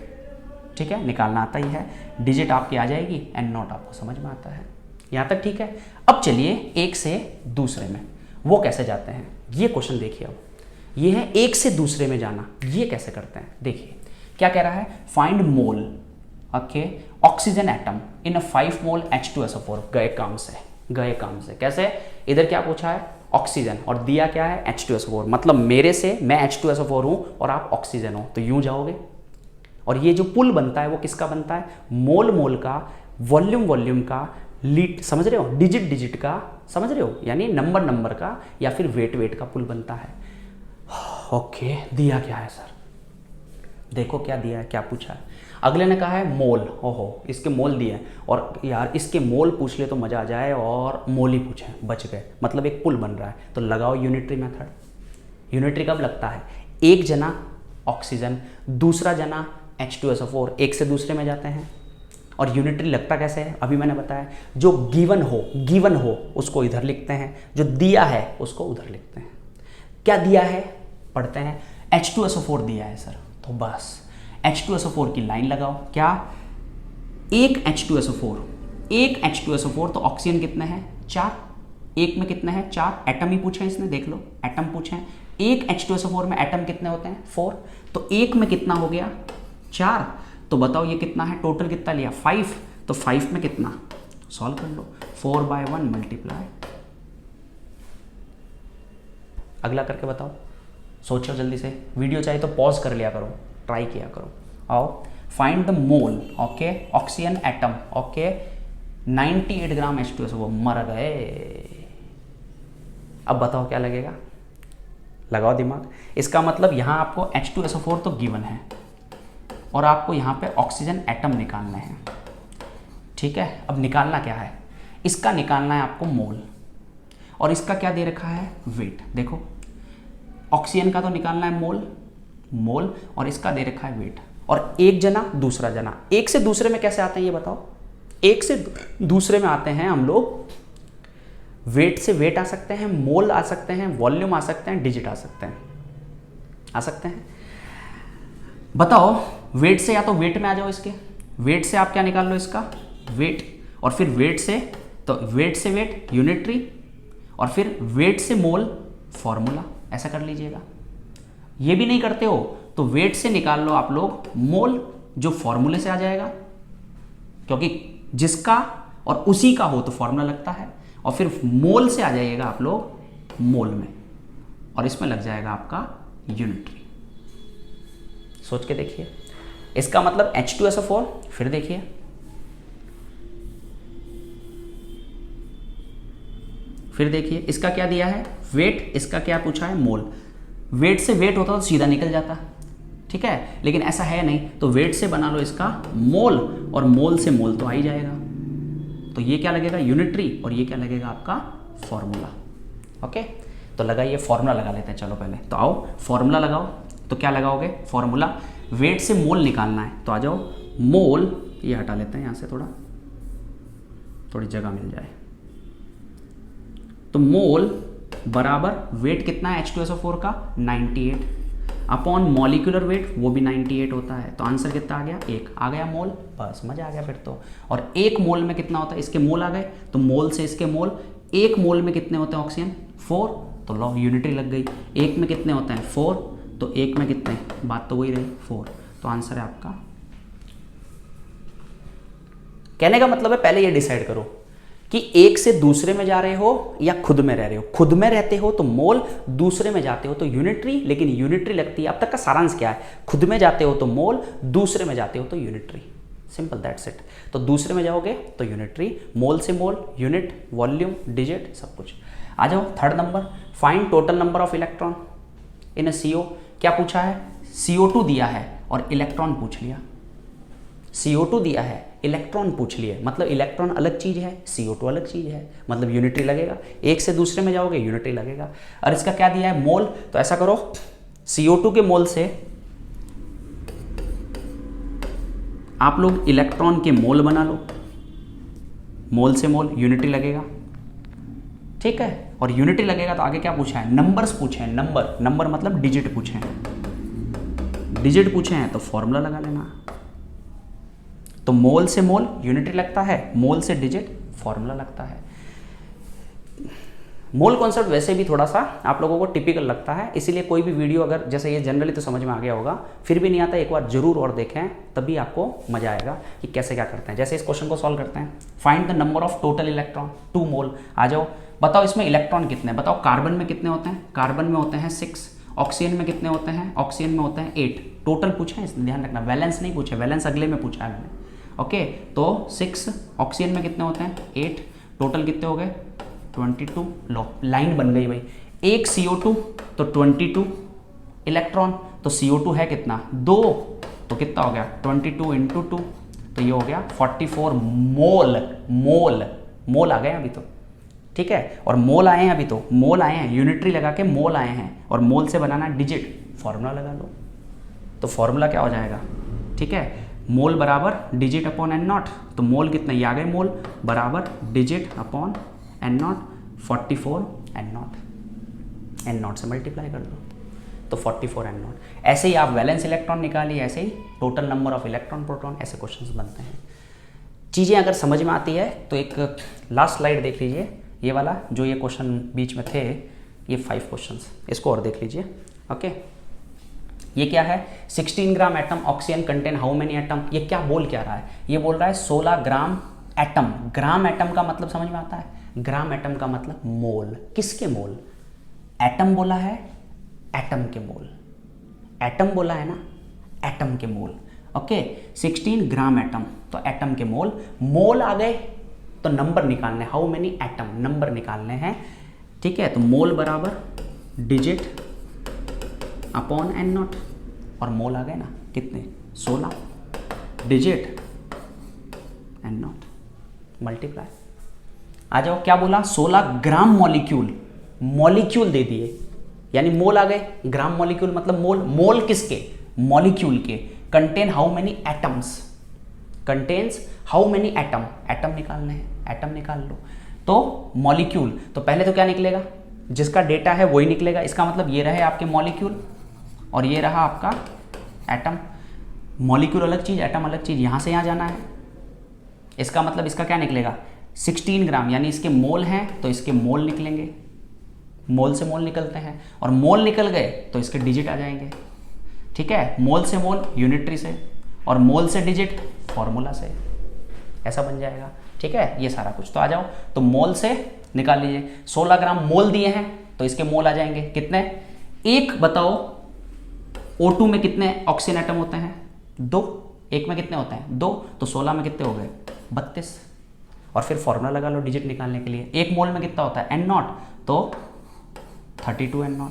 ठीक है, निकालना आता ही है, डिजिट आपकी आ जाएगी, N0 आपको समझ में आता है, यहाँ तक ठीक है। अब चलिए एक से दूसरे में, वो कैसे जाते हैं, ये क्वेश्चन देखिए। अब ये है एक से दूसरे में जाना। ये कैसे करते हैं देखिए, क्या कह रहा है, find mole okay oxygen atom in a 5 mole H2SO4। गए काम से कैसे, इधर क्या पूछा है ऑक्सीजन और दिया क्या है H2SO4, मतलब मेरे से मैं H2SO4 हूं और आप ऑक्सीजन हो, तो यूं जाओगे। और ये जो पुल बनता है वो किसका बनता है, मोल मोल का, वॉल्यूम का, लीट समझ रहे हो, डिजिट का समझ रहे हो, यानी नंबर नंबर का या फिर वेट का पुल बनता है। ओके दिया क्या है सर, देखो क्या दिया है, क्या पूछा है। अगले ने कहा है मोल, ओहो इसके मोल दिए हैं, और यार इसके मोल पूछ ले तो मजा आ जाए, और मोल ही पूछे बच गए, मतलब एक पुल बन रहा है। तो लगाओ यूनिटरी मेथड। यूनिटरी कब लगता है, एक जना ऑक्सीजन, दूसरा जना H2SO4, एक से दूसरे में जाते हैं। और यूनिटरी लगता कैसे है, अभी मैंने बताया, जो गिवन हो उसको इधर लिखते हैं, जो दिया है उसको उधर लिखते हैं। क्या दिया है पढ़ते हैं, H2SO4 दिया है सर, तो बस H2SO4 की लाइन लगाओ। क्या, एक H2SO4 तो ऑक्सीजन कितने हैं 4, एक में कितने हैं 4, एटम ही पूछे इसने, देख लो एटम पूछे हैं। एक H2SO4 में एटम कितने होते हैं 4, तो एक में कितना हो गया 4, तो बताओ ये कितना है, टोटल कितना लिया 5, तो 5 में कितना, सॉल्व कर लो, 4/1 मल्टीप्लाई। अगला करके बताओ, सोचो जल्दी से, वीडियो चाहिए तो पॉज कर लिया करो, ट्राई किया करो। आओ find the mole okay oxygen atom okay 98 gram H2SO4, मर गए। अब बताओ क्या लगेगा, लगाओ दिमाग। इसका मतलब यहां आपको H2SO4 तो गिवन है और आपको यहां पे ऑक्सीजन एटम निकालने हैं, ठीक है। अब निकालना क्या है, इसका निकालना है आपको मोल, और इसका क्या दे रखा है वेट। देखो ऑक्सीजन का तो निकालना है मोल और इसका दे रखा है वेट। और एक जना दूसरा जना, एक से दूसरे में कैसे आते हैं ये बताओ, एक से दूसरे में आते हैं हम लोग, वेट से वेट आ सकते हैं, मोल आ सकते हैं, वॉल्यूम आ सकते हैं, डिजिट आ सकते हैं। बताओ वेट से, या तो वेट में आ जाओ, इसके वेट से आप क्या निकाल लो, इसका वेट, और फिर वेट से, तो वेट से वेट यूनिटरी, और फिर वेट से मोल फॉर्मूला, ऐसा कर लीजिएगा। ये भी नहीं करते हो तो वेट से निकाल लो आप लोग मोल, जो फॉर्मूले से आ जाएगा, क्योंकि जिसका और उसी का हो तो फॉर्मूला लगता है, और फिर मोल से आ जाइएगा आप लोग मोल में, और इसमें लग जाएगा आपका यूनिटरी। सोच के देखिए, इसका मतलब H2SO4, फिर देखिए इसका क्या दिया है वेट, इसका क्या पूछा है मोल। वेट से वेट होता तो सीधा निकल जाता, ठीक है, लेकिन ऐसा है नहीं, तो वेट से बना लो इसका मोल, और मोल से मोल तो आ ही जाएगा, तो ये क्या लगेगा यूनिटरी, और ये क्या लगेगा आपका फॉर्मूला। ओके, तो लगाइए फॉर्मूला लगा लेते हैं, चलो पहले तो आओ फॉर्मूला लगाओ। तो क्या लगाओगे फॉर्मूला, वेट से मोल निकालना है, तो आ जाओ मोल, ये हटा लेते हैं यहाँ से, थोड़ी जगह मिल जाए। तो मोल बराबर वेट कितना है H2SO4 का 98, अपॉन मॉलिक्यूलर वेट वो भी 98 होता है, तो आंसर कितना आ गया 1 आ गया मोल, बस मजा आ गया फिर तो। और एक मोल में कितना होता है, इसके मोल आ गए, तो मोल से इसके मोल, एक मोल में कितने होते हैं ऑक्सीजन 4, तो लॉ यूनिटरी लग गई। एक में कितने होते हैं 4, तो एक में कितने, बात तो वही रही 4, तो आंसर है आपका। कहने का मतलब है पहले ये डिसाइड करो कि एक से दूसरे में जा रहे हो या खुद में रह रहे हो। खुद में रहते हो तो मोल, दूसरे में जाते हो तो यूनिटरी, लेकिन यूनिटरी लगती है। अब तक का सारांश क्या है, खुद में जाते हो तो मोल, दूसरे में जाते हो तो यूनिटरी, सिंपल दैट्स इट। तो दूसरे में जाओगे तो यूनिटरी, मोल से मोल, यूनिट, वॉल्यूम, डिजिट, सब कुछ। आ जाओ third number, find total number of electron in a CO। क्या पूछा है, CO2 दिया है और इलेक्ट्रॉन पूछ लिया। CO2 दिया है, इलेक्ट्रॉन पूछ लिए, मतलब इलेक्ट्रॉन अलग चीज है, CO2 अलग चीज है, मतलब यूनिटरी लगेगा। एक से दूसरे में जाओगे यूनिटरी लगेगा। और इसका क्या दिया है मोल, तो ऐसा करो CO2 के मोल से आप लोग इलेक्ट्रॉन के मोल बना लो, मोल से मोल यूनिटरी लगेगा, ठीक है। और यूनिटरी लगेगा तो आगे क्या पूछा है, नंबर्स पूछे हैं, नंबर मतलब डिजिट पूछे हैं, डिजिट पूछे हैं तो फॉर्मूला लगा लेना। तो मोल से मोल यूनिटरी लगता है, मोल से डिजिट फॉर्मूला लगता है। मोल कॉन्सेप्ट वैसे भी थोड़ा सा आप लोगों को टिपिकल लगता है, इसीलिए कोई भी वीडियो अगर जैसे ये जनरली तो समझ में आ गया होगा, फिर भी नहीं आता एक बार जरूर और देखें, तभी आपको मजा आएगा कि कैसे क्या करते हैं। जैसे इस क्वेश्चन को सॉल्व करते हैं, find the number of total electron 2 मोल। आ जाओ, बताओ इसमें इलेक्ट्रॉन कितने, बताओ कार्बन में कितने होते हैं, कार्बन में होते हैं 6, ऑक्सीजन में कितने होते हैं, ऑक्सीजन में होते हैं 8। टोटल पूछा है, इसमें ध्यान रखना, वैलेंस नहीं पूछा, वैलेंस अगले में पूछा है मैंने। ओके, तो 6, ऑक्सीजन में कितने होते हैं 8, टोटल कितने हो गए 22। लो लाइन बन गई भाई, एक CO2 तो 22 इलेक्ट्रॉन, तो CO2 है कितना 2, तो कितना हो गया 22 × 2, तो ये हो गया 44 मोल। मोल मोल आ गए अभी तो, ठीक है, और मोल आए हैं अभी तो, मोल आए हैं, यूनिटरी लगा के मोल आए हैं, और मोल से बनाना डिजिट, फॉर्मूला लगा लो, तो फॉर्मूला क्या हो जाएगा, ठीक है, मोल बराबर डिजिट अपॉन n0, तो मोल कितना, ये आ गए मोल बराबर डिजिट अपॉन n0, 44 n0 से मल्टीप्लाई कर दो, तो 44 n0। ऐसे ही आप वैलेंस इलेक्ट्रॉन निकालिए, ऐसे ही total number of electron proton, ऐसे क्वेश्चंस बनते हैं। चीज़ें अगर समझ में आती है तो एक लास्ट स्लाइड देख लीजिए, ये वाला जो ये क्वेश्चन बीच में थे, ये 5 क्वेश्चंस, इसको और देख लीजिए। ओके, ये क्या है, 16 gram atom oxygen contain how many atom, ये क्या बोल क्या रहा है, ये बोल रहा है 16 ग्राम एटम। ग्राम एटम का मतलब समझ में आता है, ग्राम एटम का मतलब मोल, किसके मोल, एटम बोला है, एटम के मोल, एटम बोला है ना, एटम के मोल। ओके, 16 ग्राम एटम, तो एटम के मोल, मोल आ गए तो नंबर निकालने, हाउ मेनी एटम, नंबर निकालने हैं, ठीक है, तो मोल बराबर डिजिट अपॉन n0, और मोल आ गए ना कितने 16, डिजिट n0 मल्टीप्लाई। आ जाओ, क्या बोला 16 ग्राम मॉलिक्यूल, मॉलिक्यूल दे दिए, यानी मोल आ गए, ग्राम मॉलिक्यूल मतलब मोल, मोल किसके, मॉलिक्यूल के, contain how many atoms, contains how many atom, atom निकालने हैं, एटम निकाल लो, तो मॉलिक्यूल, तो पहले तो क्या निकलेगा, जिसका डेटा है वही निकलेगा, इसका मतलब ये रहे आपके मॉलिक्यूल और ये रहा आपका एटम। मॉलिक्यूल अलग चीज, एटम अलग चीज, यहां से यहां जाना है, इसका मतलब इसका क्या निकलेगा 16 ग्राम, यानी इसके मोल हैं तो इसके मोल निकलेंगे, मोल से मोल निकलते हैं, और मोल निकल गए तो इसके डिजिट आ जाएंगे, ठीक है, मोल से मोल यूनिटरी से, और मोल से डिजिट फॉर्मूला से, ऐसा बन जाएगा, ठीक है, ये सारा कुछ। तो आ जाओ, तो मोल से निकाल लीजिए, 16 ग्राम मोल दिए हैं तो इसके मोल आ जाएंगे कितने, एक बताओ O2 में कितने ऑक्सीजन एटम होते हैं 2, एक में कितने होते हैं 2, तो 16 में कितने हो गए 32, और फिर फॉर्मूला लगा लो डिजिट निकालने के लिए, एक मोल में कितना होता है n0, तो 32 n0,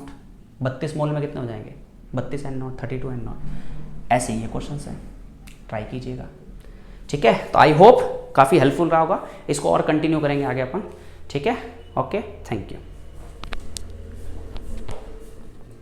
32 मोल में कितने हो जाएंगे 32 n0, 32 n0, ऐसे ही ये क्वेश्चन है, ट्राई कीजिएगा, ठीक है। तो आई होप काफ़ी हेल्पफुल रहा होगा, इसको और कंटिन्यू करेंगे आगे अपन, ठीक है, ओके, थैंक यू।